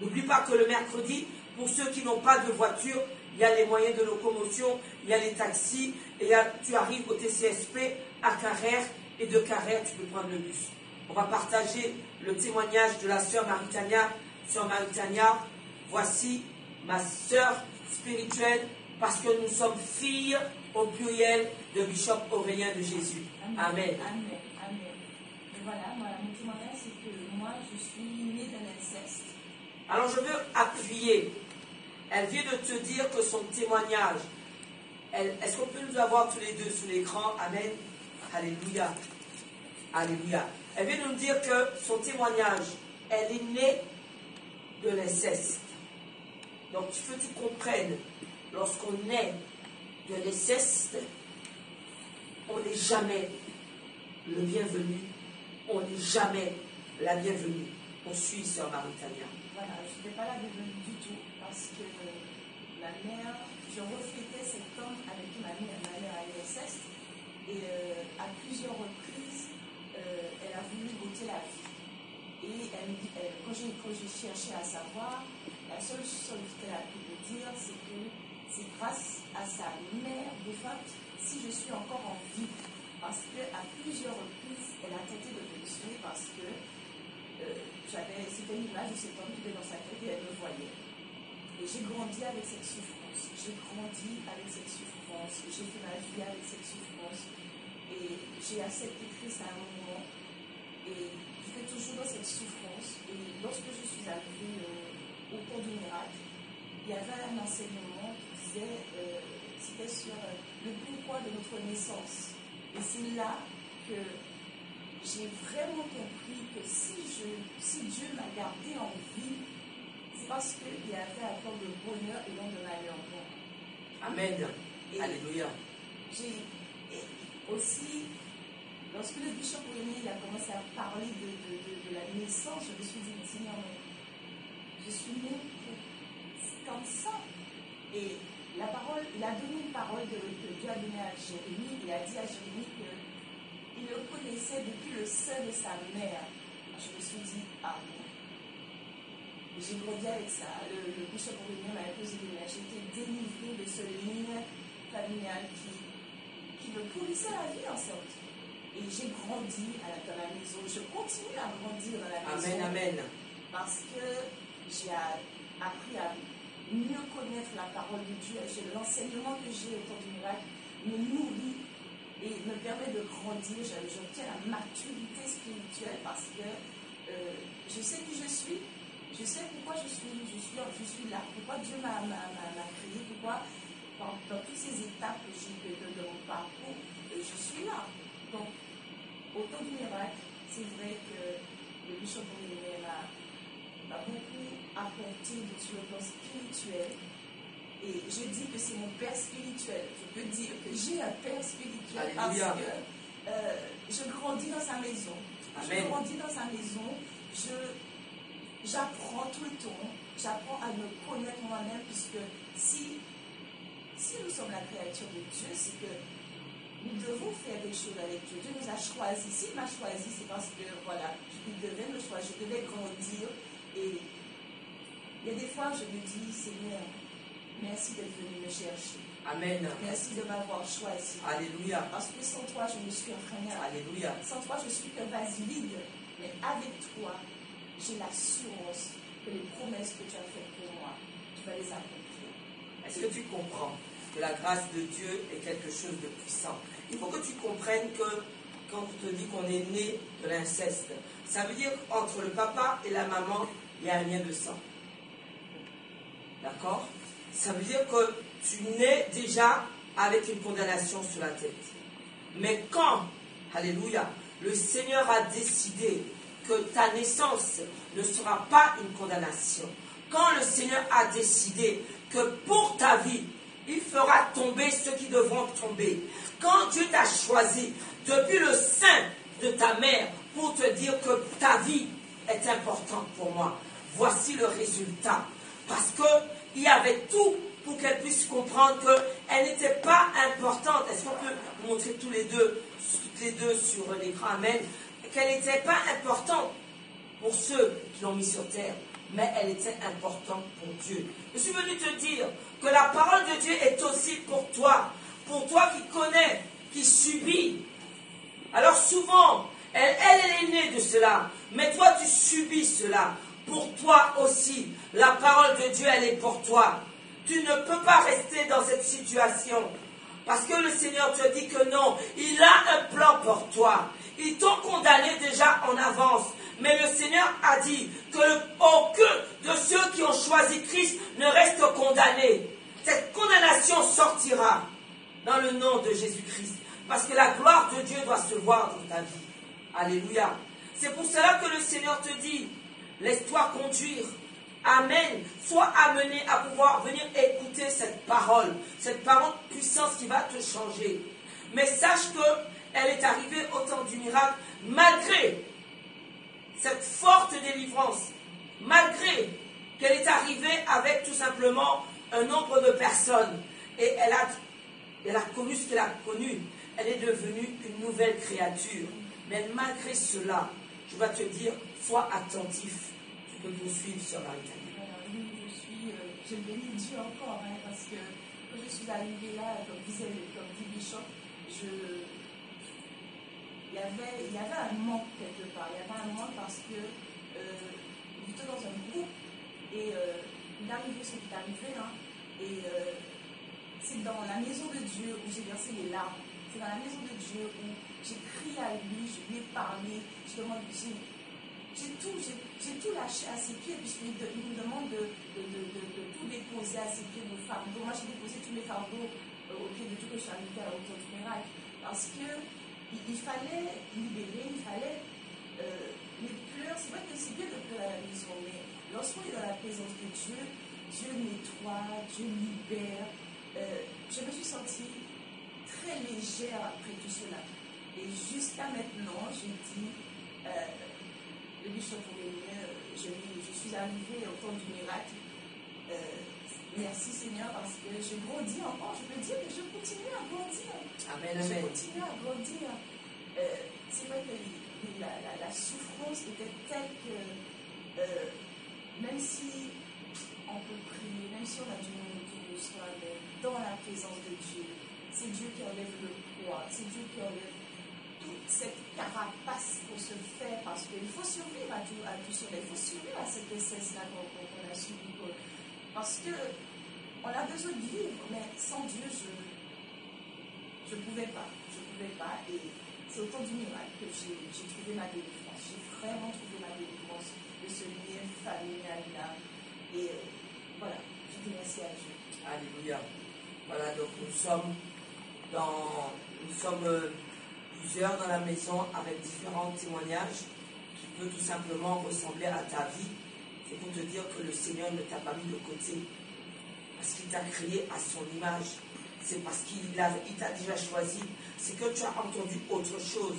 N'oublie pas que le mercredi, pour ceux qui n'ont pas de voiture, il y a les moyens de locomotion, il y a les taxis, et tu arrives au TCSP à Carrère, et de Carrère, tu peux prendre le bus. On va partager le témoignage de la sœur Maritania. Sœur Maritania, voici ma sœur spirituelle, parce que nous sommes filles au pluriel de Bishop Aurélien de Jésus. Amen. Amen. Amen. Et voilà, mon témoignage, c'est que moi, je suis née d'un inceste. Alors je veux appuyer. Elle vient de te dire que son témoignage, est-ce qu'on peut nous avoir tous les deux sous l'écran? Amen. Alléluia. Alléluia. Elle vient de nous dire que son témoignage, elle est née de l'inceste. Donc il faut que tu comprennes, lorsqu'on naît de l'inceste, on n'est jamais le bienvenu, on n'est jamais la bienvenue. Poursuis, sœur Maritania. Voilà, je n'étais pas la bienvenue du tout, parce que ma mère, je reflétais cet homme avec qui ma mère a eu l'inceste, et à plusieurs reprises, elle a voulu goûter la vie. Et quand j'ai cherché à savoir, la seule chose qu'elle a pu me dire, c'est que c'est grâce à sa mère défunte si je suis encore en vie. Parce qu'à plusieurs reprises, elle a tenté de me tuer parce que c'était une image de cet homme qui était dans sa tête et elle me voyait. Et j'ai grandi avec cette souffrance. J'ai fait ma vie avec cette souffrance. Et j'ai accepté Christ à un moment. Et j'étais toujours dans cette souffrance. Et lorsque je suis arrivée au cours du miracle, il y avait un enseignement qui disait, c'était sur le pourquoi de notre naissance. Et c'est là que j'ai vraiment compris que si Dieu m'a gardé en vie, c'est parce qu'il y avait un plan de bonheur et non de malheur. Amen. Et alléluia. J'ai aussi lorsque le bishop René il a commencé à parler de la naissance, je me suis dit, Seigneur, mais je suis né comme ça. Et la parole, il a donné une parole que Dieu a donnée à Jérémie. Il a dit à Jérémie qu'il le connaissait depuis le sein de sa mère. Je me suis dit, ah bon. J'ai grandi avec ça. Le bishop René m'a posé des mains. J'ai été délivrée de ce ligne familial qui me pourrissait la vie en sorte. Et j'ai grandi dans la maison. Je continue à grandir dans la maison. Amen, amen. Parce que j'ai appris à mieux connaître la parole de Dieu. L'enseignement que j'ai au cours du miracle me nourrit et me permet de grandir. J'obtiens la maturité spirituelle parce que je sais qui je suis. Je sais pourquoi je suis là, pourquoi Dieu m'a créé, pourquoi dans toutes ces étapes que j'ai de mon parcours, je suis là. Donc, au temps du miracle, c'est vrai que le bishop m'a beaucoup apporté sur le plan spirituel. Et je dis que c'est mon père spirituel. Je peux dire que j'ai un père spirituel. Alléluia. Parce que je grandis dans sa maison. Amen. Je grandis dans sa maison. J'apprends tout le temps, j'apprends à me connaître moi-même, puisque si nous sommes la créature de Dieu, c'est que nous devons faire des choses avec Dieu. Dieu nous a choisis. S'il m'a choisi, c'est parce que, voilà, il devait me choisir, je devais grandir. Et il y a des fois, je me dis, Seigneur, merci d'être venu me chercher. Amen. Merci de m'avoir choisi. Alléluia. Parce que sans toi, je ne suis rien. Alléluia. Sans toi, je suis qu'un vase vide. Mais avec toi, j'ai l'assurance que les promesses que tu as faites pour moi, tu vas les accomplir. Est-ce que tu comprends que la grâce de Dieu est quelque chose de puissant? Il faut que tu comprennes que quand on te dit qu'on est né de l'inceste, ça veut dire qu'entre le papa et la maman, il y a un lien de sang. D'accord? Ça veut dire que tu nais déjà avec une condamnation sur la tête. Mais quand, alléluia, le Seigneur a décidé que ta naissance ne sera pas une condamnation. Quand le Seigneur a décidé que pour ta vie, il fera tomber ceux qui devront tomber. Quand Dieu t'a choisi depuis le sein de ta mère pour te dire que ta vie est importante pour moi, voici le résultat. Parce qu'il y avait tout pour qu'elle puisse comprendre qu'elle n'était pas importante. Est-ce qu'on peut montrer toutes les deux sur l'écran? Amen. Qu'elle n'était pas importante pour ceux qui l'ont mis sur terre, mais elle était importante pour Dieu. Je suis venu te dire que la parole de Dieu est aussi pour toi qui connais, qui subis. Alors souvent, elle est née de cela, mais toi tu subis cela. Pour toi aussi, la parole de Dieu, elle est pour toi. Tu ne peux pas rester dans cette situation. Parce que le Seigneur te dit que non, il a un plan pour toi. Ils t'ont condamné déjà en avance. Mais le Seigneur a dit que aucun de ceux qui ont choisi Christ ne reste condamné. Cette condamnation sortira dans le nom de Jésus-Christ. Parce que la gloire de Dieu doit se voir dans ta vie. Alléluia. C'est pour cela que le Seigneur te dit, laisse-toi conduire. Amen. Sois amené à pouvoir venir écouter cette parole puissante qui va te changer. Mais sache qu'elle est arrivée au temps du miracle malgré cette forte délivrance, malgré qu'elle est arrivée avec tout simplement un nombre de personnes. Et elle a connu ce qu'elle a connu. Elle est devenue une nouvelle créature. Mais malgré cela, je vais te dire, sois attentif. Tu peux nous suivre sur la Italie. Je bénis Dieu encore, parce que quand je suis arrivée là, comme dit Bishop, il y avait un manque quelque part. Il y avait un manque parce que j'étais dans un groupe et il est arrivé ce qui est arrivé, et c'est dans la maison de Dieu où j'ai versé les larmes. C'est dans la maison de Dieu où j'ai crié à lui, je lui ai parlé, j'ai tout lâché à ses pieds, puisqu'il nous demande de tout déposer à ses pieds, nos fardeaux. Moi, j'ai déposé tous mes fardeaux au pied de tout le charité à l'automne funérailles. Parce qu'il fallait libérer, il fallait les pleurs. C'est vrai que c'est bien de pleurer à la maison, mais lorsqu'on est dans la présence de Dieu, Dieu nettoie, Dieu libère. Je me suis sentie très légère après tout cela. Et jusqu'à maintenant, j'ai dit, le bishop Aurélien, je suis arrivée au temps du miracle. Merci Seigneur parce que je grandis encore. Je peux dire que je continue à grandir. Amen, Je amen. continue à grandir. C'est vrai que la souffrance était telle que même si on peut prier, même si on a du monde autour de soi, mais dans la présence de Dieu, c'est Dieu qui enlève le poids, c'est Dieu qui enlève toute cette carapace pour se faire, parce qu'il faut survivre à tout cela, il faut survivre à cette essence-là qu'on a subi. Parce que on a besoin de vivre, mais sans Dieu, je ne pouvais pas. Et c'est au temps du miracle que j'ai trouvé ma délivrance. J'ai vraiment trouvé ma délivrance de ce lien familial-là. Et voilà, je dis merci à Dieu. Alléluia. Voilà, donc nous sommes plusieurs dans la maison avec différents témoignages qui peuvent tout simplement ressembler à ta vie. C'est pour te dire que le Seigneur ne t'a pas mis de côté. Parce qu'il t'a créé à son image. C'est parce qu'il t'a déjà choisi. C'est que tu as entendu autre chose.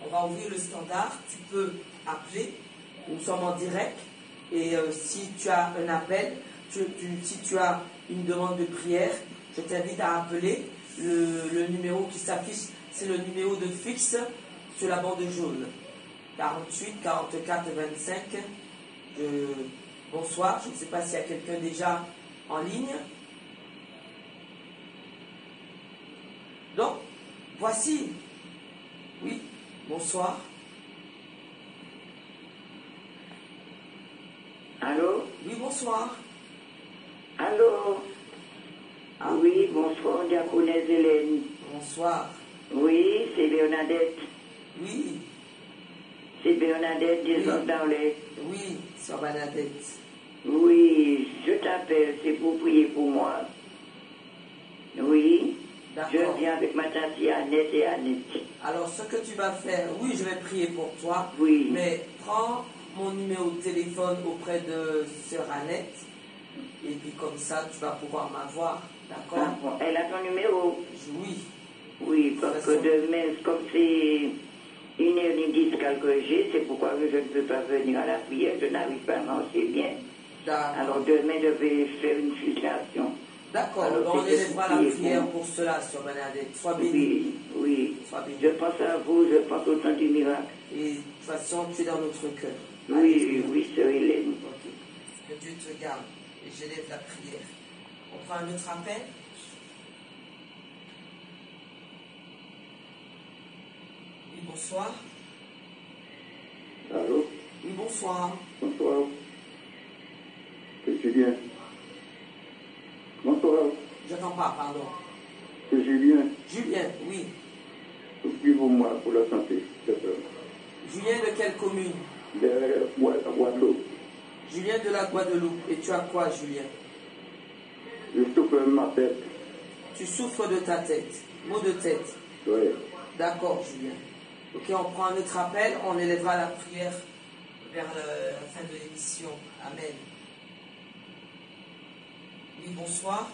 On va ouvrir le standard. Tu peux appeler. Nous sommes en direct. Et si tu as un appel, si tu as une demande de prière, je t'invite à appeler. Le numéro qui s'affiche, c'est le numéro de fixe sur la bande jaune. 48 44 25. Bonsoir. Je ne sais pas s'il y a quelqu'un déjà en ligne. Donc, voici. Oui, bonsoir. Allô? Oui, bonsoir. Allô? Ah. Oui, bonsoir, diaconesse Hélène. Bonsoir. Oui, c'est Bernadette. Oui. C'est Bernadette des Oui. Ordalais. Oui, sœur Bernadette. Oui, je t'appelle, c'est pour prier pour moi. Oui, D'accord. je viens avec ma tante Annette et Annette. Alors, ce que tu vas faire, oui, je vais prier pour toi. Oui. Mais prends mon numéro de téléphone auprès de sœur Annette. Et puis comme ça, tu vas pouvoir m'avoir. D'accord? Ah, bon, elle a ton numéro? Oui. Oui, parce que demain, comme c'est une hernie discale que j'ai, c'est pourquoi je ne peux pas venir à la prière, je n'arrive pas à marcher bien. D'accord. Alors demain, je vais faire une filtration. D'accord, Alors, on élèvera la prier prière pour cela, sœur Bernadette. Sois bénie. Oui, oui. Sois bénie. Je pense à vous, je pense au temps du miracle. Et de toute façon, tu es dans notre cœur. Oui, Alléluia. oui, sœur Hélène. Ok. Que Dieu te garde. Et j'élève la prière. On prend un autre appel. Oui, bonsoir. Allô? Oui, bonsoir. Bonsoir. C'est Julien. Bonsoir. J'entends pas, pardon. C'est Julien. Julien, oui. Priez pour moi, pour la santé. Julien de quelle commune? De Guadeloupe. Julien de la Guadeloupe. Et tu as quoi, Julien? Je souffre de ma tête. Tu souffres de ta tête. Maux de tête. Oui. D'accord, Julien. Ok, on prend un autre appel. On élèvera la prière vers la fin de l'émission. Amen. Oui, bonsoir.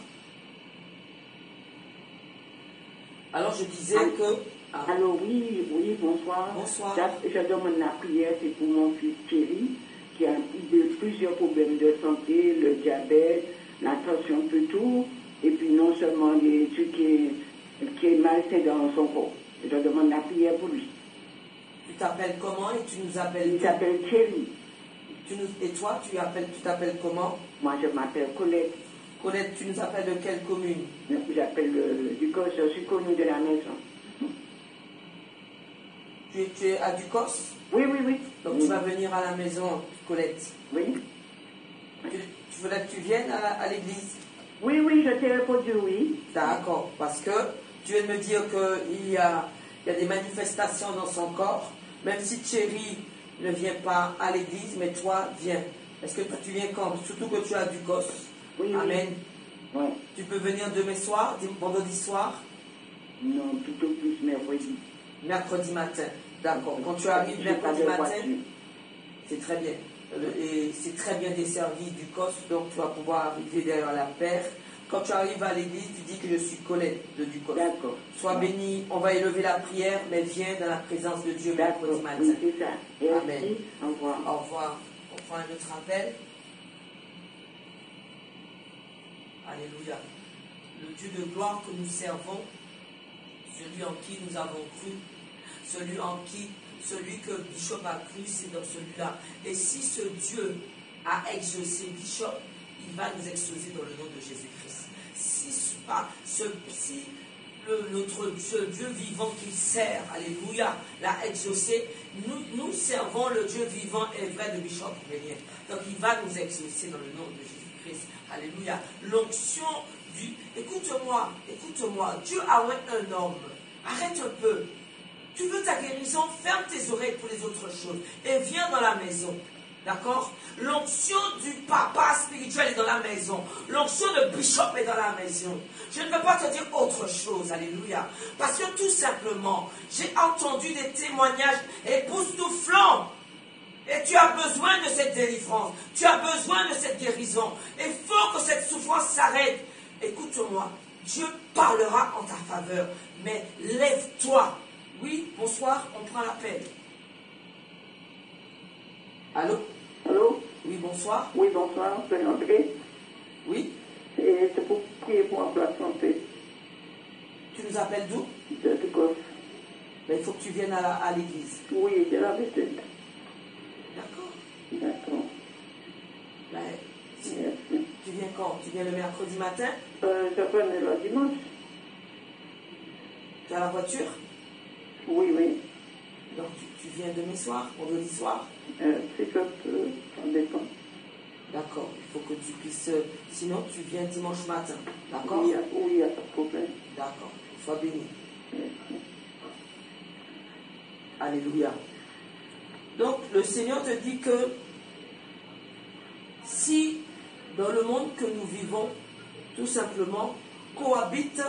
Alors, je disais que... Ah, Alors oui, bonsoir. Bonsoir. Je demande la prière, c'est pour mon fils Thierry, qui a plusieurs problèmes de santé, le diabète, la tension, peu tout, et puis non seulement des trucs qui est malsain dans son corps. Je demande la prière pour lui. tu t'appelles comment et tu nous appelles... Il s'appelle Thierry. Et toi, tu t'appelles comment? Moi, je m'appelle Colette. Colette, tu nous appelles de quelle commune? J'appelle Ducos, je suis connue de la maison. Tu es à Ducos? Oui. Donc oui. tu vas venir à la maison, Colette. Oui. Tu voulais que tu viennes à l'église? Oui, je t'ai répondu oui. D'accord, parce que tu viens de me dire qu'il y a des manifestations dans son corps, même si Thierry ne vient pas à l'église, mais toi, viens. Est-ce que tu viens quand? Surtout que tu as Ducos. Oui. Amen. Oui. Tu peux venir demain soir, vendredi soir? Non, plutôt plus mercredi. Mercredi matin. D'accord. Quand tu arrives mercredi matin, c'est très bien. Et c'est très bien desservi du COS, donc tu vas pouvoir arriver derrière la paire Quand tu arrives à l'église, tu dis que je suis Colette de Ducos. D'accord. Sois béni, on va élever la prière, mais viens dans la présence de Dieu mercredi matin. Oui, c'est ça. Merci. Amen. Au revoir. Au revoir. On prend un autre appel. Alléluia. Le Dieu de gloire que nous servons, celui en qui nous avons cru, celui que Bishop a cru, c'est dans celui-là. Et si ce Dieu a exaucé Bishop, il va nous exaucer dans le nom de Jésus-Christ. Si notre Dieu vivant qu'il sert, alléluia, l'a exaucé, nous servons le Dieu vivant et vrai de Bishop Aurélien. Donc il va nous exaucer dans le nom de Jésus-Christ. Alléluia. L'onction du... Écoute-moi, Dieu a oint un homme. Arrête un peu. Tu veux ta guérison, ferme tes oreilles pour les autres choses et viens dans la maison. D'accord? L'onction du papa spirituel est dans la maison. L'onction de Bishop est dans la maison. Je ne peux pas te dire autre chose. Alléluia. Parce que tout simplement, j'ai entendu des témoignages époustouflants. Et tu as besoin de cette délivrance. Tu as besoin de cette guérison. Il faut que cette souffrance s'arrête. Écoute-moi. Dieu parlera en ta faveur. Mais lève-toi. Oui, bonsoir, on prend l'appel. Allô? Allô? Oui, bonsoir. Oui, bonsoir, c'est André. Oui? Et c'est pour prier pour un plat de santé Tu nous appelles d'où? de Ducos. Ben, il faut que tu viennes à l'église. Oui, j'ai l'habitude. D'accord. D'accord. Ben, Merci. tu viens quand? Tu viens le mercredi matin? Je venais le dimanche. Tu as la voiture? Oui, oui. Donc tu viens demain soir, vendredi soir? Si ça peut, ça dépend. D'accord. Il faut que tu puisses... sinon, tu viens dimanche matin. D'accord? Oui, il n'y a pas de problème. D'accord. Sois béni. Merci. Alléluia. Donc, le Seigneur te dit que si dans le monde que nous vivons, tout simplement, cohabite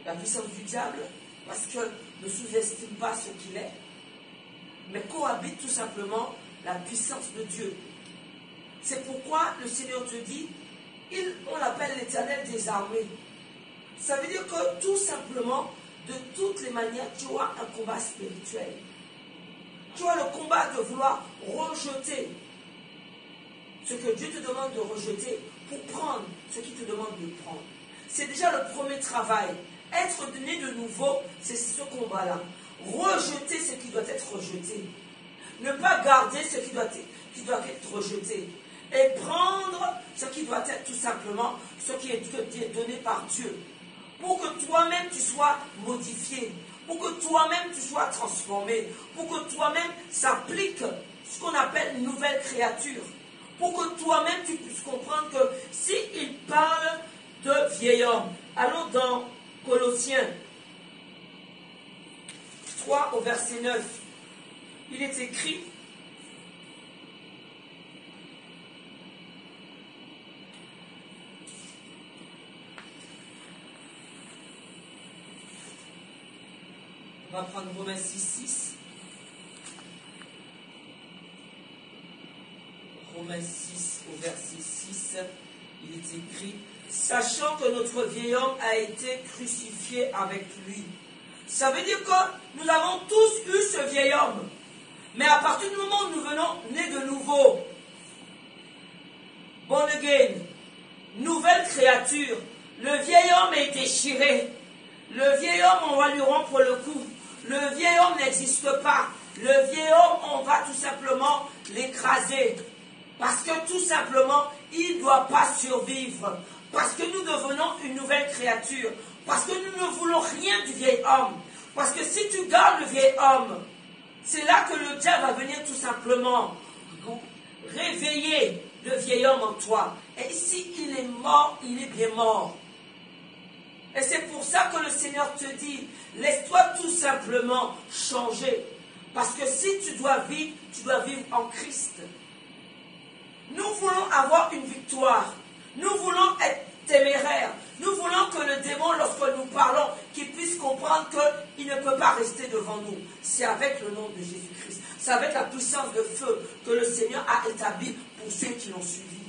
la puissance du diable, parce que ne sous-estime pas ce qu'il est, mais cohabite tout simplement la puissance de Dieu. C'est pourquoi le Seigneur te dit, on l'appelle l'Éternel des armées. Ça veut dire que tout simplement, de toutes les manières, tu as un combat spirituel. Tu as le combat de vouloir rejeter ce que Dieu te demande de rejeter pour prendre ce qu'il te demande de prendre. C'est déjà le premier travail. Être né de nouveau, c'est ce combat-là. Rejeter ce qui doit être rejeté. Ne pas garder ce qui doit être rejeté. Et prendre ce qui doit être tout simplement ce qui est donné par Dieu. Pour que toi-même tu sois modifié. Pour que toi-même tu sois transformé. Pour que toi-même s'applique ce qu'on appelle une nouvelle créature. Pour que toi-même tu puisses comprendre que s'il parle de vieil homme, allons dans Colossiens 3 au verset 9. Il est écrit: on va prendre Romains 6. Romains 6 au verset 6, il est écrit: sachant que notre vieil homme a été crucifié avec lui. Ça veut dire que nous avons tous eu ce vieil homme. Mais à partir du moment où nous venons nés de nouveau, born again, nouvelle créature, le vieil homme est déchiré. Le vieil homme, on va lui rompre le cou. Le vieil homme n'existe pas. Le vieil homme, on va tout simplement l'écraser. Parce que tout simplement, il ne doit pas survivre. Parce que nous devenons une nouvelle créature. Parce que nous ne voulons rien du vieil homme. Parce que si tu gardes le vieil homme, c'est là que le diable va venir tout simplement réveiller le vieil homme en toi. Et si il est mort, il est bien mort. Et c'est pour ça que le Seigneur te dit, laisse-toi tout simplement changer. Parce que si tu dois vivre en Christ. Nous voulons avoir une victoire. Nous voulons être téméraires. Nous voulons que le démon, lorsque nous parlons, qu'il puisse comprendre qu'il ne peut pas rester devant nous. C'est avec le nom de Jésus-Christ. C'est avec la puissance de feu que le Seigneur a établi pour ceux qui l'ont suivi.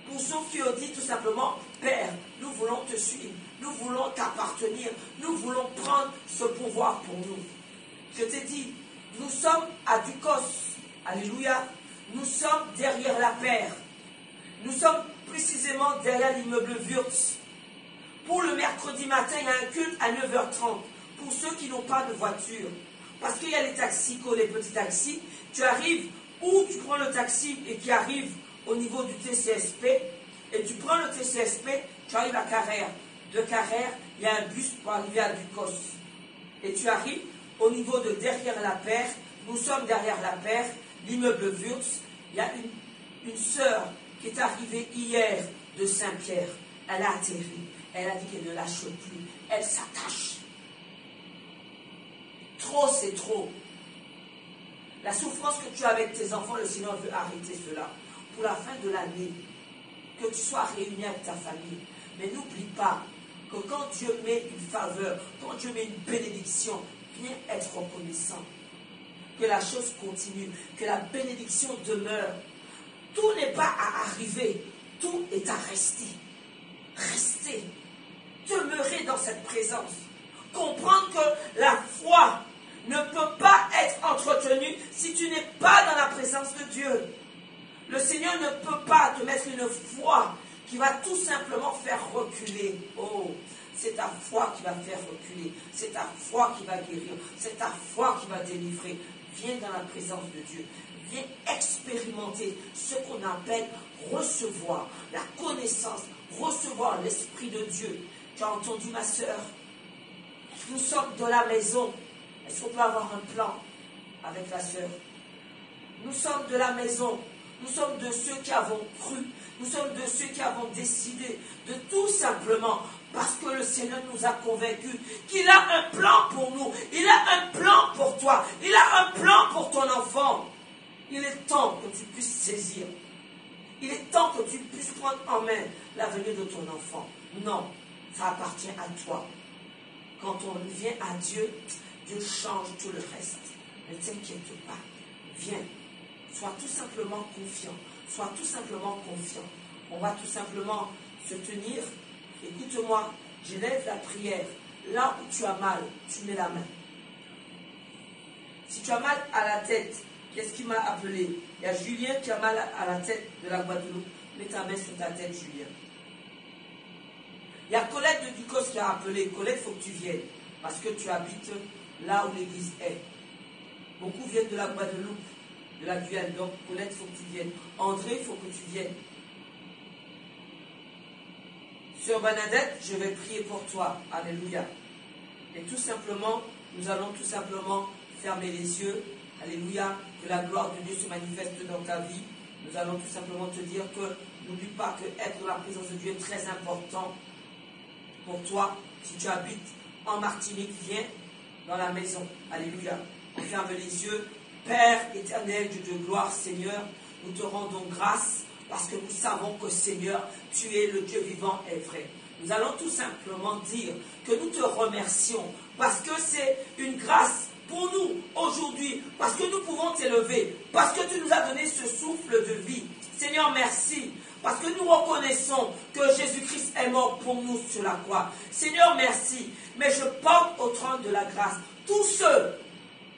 Pour ceux qui ont dit tout simplement, Père, nous voulons te suivre, nous voulons t'appartenir, nous voulons prendre ce pouvoir pour nous. Je t'ai dit, nous sommes à Ducos, alléluia, nous sommes derrière la paire. Nous sommes précisément derrière l'immeuble Wurtz. Pour le mercredi matin, il y a un culte à 9h30. Pour ceux qui n'ont pas de voiture. Parce qu'il y a les taxis, les petits taxis. Tu arrives ou tu prends le taxi et qui arrive au niveau du TCSP. Et tu prends le TCSP, tu arrives à Carrère. De Carrère, il y a un bus pour arriver à Ducos. Et tu arrives au niveau de derrière la paire. Nous sommes derrière la paire, l'immeuble Wurtz. Il y a une sœur qui est arrivée hier de Saint-Pierre. Elle a atterri. Elle a dit qu'elle ne lâche plus. Elle s'attache. Trop, c'est trop. La souffrance que tu as avec tes enfants, le Seigneur veut arrêter cela. Pour la fin de l'année, que tu sois réuni avec ta famille. Mais n'oublie pas que quand Dieu met une faveur, quand Dieu met une bénédiction, viens être reconnaissant. Que la chose continue, que la bénédiction demeure. Tout n'est pas à arriver, tout est à rester. Rester, demeurer dans cette présence. Comprendre que la foi ne peut pas être entretenue si tu n'es pas dans la présence de Dieu. Le Seigneur ne peut pas te mettre une foi qui va tout simplement faire reculer. Oh, c'est ta foi qui va faire reculer. C'est ta foi qui va guérir. C'est ta foi qui va délivrer. Viens dans la présence de Dieu. Viens expérimenter ce qu'on appelle recevoir la connaissance, recevoir l'Esprit de Dieu. Tu as entendu, ma sœur? Nous sommes dans la maison. Est-ce qu'on peut avoir un plan avec la sœur? Nous sommes de la maison. Nous sommes de ceux qui avons cru. Nous sommes de ceux qui avons décidé de tout simplement, parce que le Seigneur nous a convaincus qu'il a un plan pour nous. Il a un plan pour toi. Il a un plan pour ton enfant. Il est temps que tu puisses saisir. Il est temps que tu puisses prendre en main l'avenir de ton enfant. Non, ça appartient à toi. Quand on vient à Dieu, Dieu change tout le reste. Ne t'inquiète pas. Viens. Sois tout simplement confiant. Sois tout simplement confiant. On va tout simplement se tenir. Écoute-moi, j'élève la prière. Là où tu as mal, tu mets la main. Si tu as mal à la tête, qu'est-ce qui m'a appelé? Il y a Julien qui a mal à la tête de la Guadeloupe. Mets ta main sur ta tête, Julien. Il y a Colette de Ducos qui a appelé. Colette, il faut que tu viennes. Parce que tu habites là où l'église est. Beaucoup viennent de la Guadeloupe, de la Guyane. Donc, Colette, il faut que tu viennes. André, il faut que tu viennes. Sœur Bernadette, je vais prier pour toi. Alléluia. Et tout simplement, nous allons tout simplement fermer les yeux. Alléluia. Que la gloire de Dieu se manifeste dans ta vie. Nous allons tout simplement te dire que n'oublie pas que être dans la présence de Dieu est très important pour toi. Si tu habites en Martinique, viens dans la maison. Alléluia. On ferme les yeux. Père éternel, Dieu de gloire, Seigneur, nous te rendons grâce parce que nous savons que, Seigneur, tu es le Dieu vivant et vrai. Nous allons tout simplement dire que nous te remercions parce que c'est une grâce pour nous aujourd'hui, parce que nous pouvons t'élever, parce que tu nous as donné ce souffle de vie. Seigneur, merci, parce que nous reconnaissons que Jésus-Christ est mort pour nous sur la croix. Seigneur, merci, mais je porte au trône de la grâce tous ceux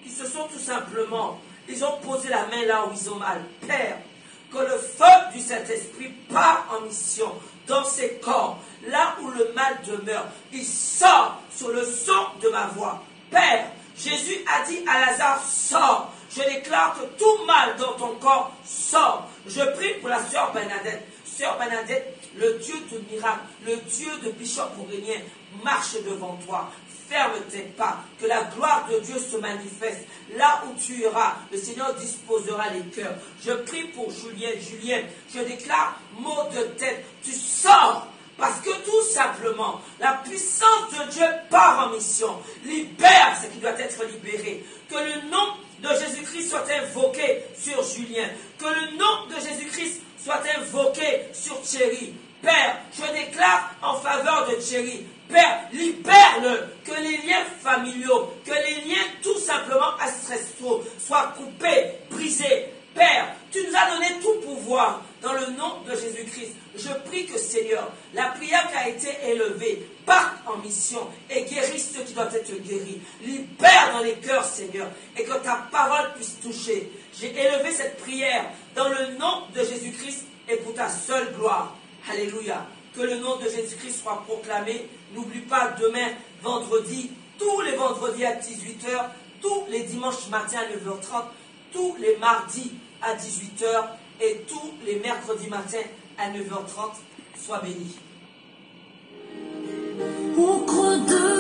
qui se sont tout simplement, ils ont posé la main là où ils ont mal. Père, que le feu du Saint-Esprit part en mission dans ces corps, là où le mal demeure. Il sort sur le son de ma voix. Père, Jésus a dit à Lazare, sors. Je déclare que tout mal dans ton corps sort. Je prie pour la sœur Bernadette. Sœur Bernadette, le Dieu de miracle, le Dieu de Bishop Bourguignon marche devant toi. Ferme tes pas, que la gloire de Dieu se manifeste. Là où tu iras, le Seigneur disposera les cœurs. Je prie pour Julien. Julien, je déclare mot de tête. Tu sors. Parce que tout simplement, la puissance de Dieu part en mission. Libère ce qui doit être libéré. Que le nom de Jésus-Christ soit invoqué sur Julien. Que le nom de Jésus-Christ soit invoqué sur Thierry. Père, je déclare en faveur de Thierry. Père, libère-le. Que les liens familiaux, que les liens tout simplement ancestraux soient coupés, brisés. Père, tu nous as donné tout pouvoir dans le nom de Jésus-Christ. Je prie que, Seigneur, la prière qui a été élevée parte en mission et guérisse ceux qui doivent être guéris. Libère dans les cœurs, Seigneur, et que ta parole puisse toucher. J'ai élevé cette prière dans le nom de Jésus-Christ et pour ta seule gloire. Alléluia. Que le nom de Jésus-Christ soit proclamé. N'oublie pas demain, vendredi, tous les vendredis à 18h, tous les dimanches matin à 9h30, tous les mardis à 18h et tous les mercredis matins à 9h30. Sois bénis. Au creux de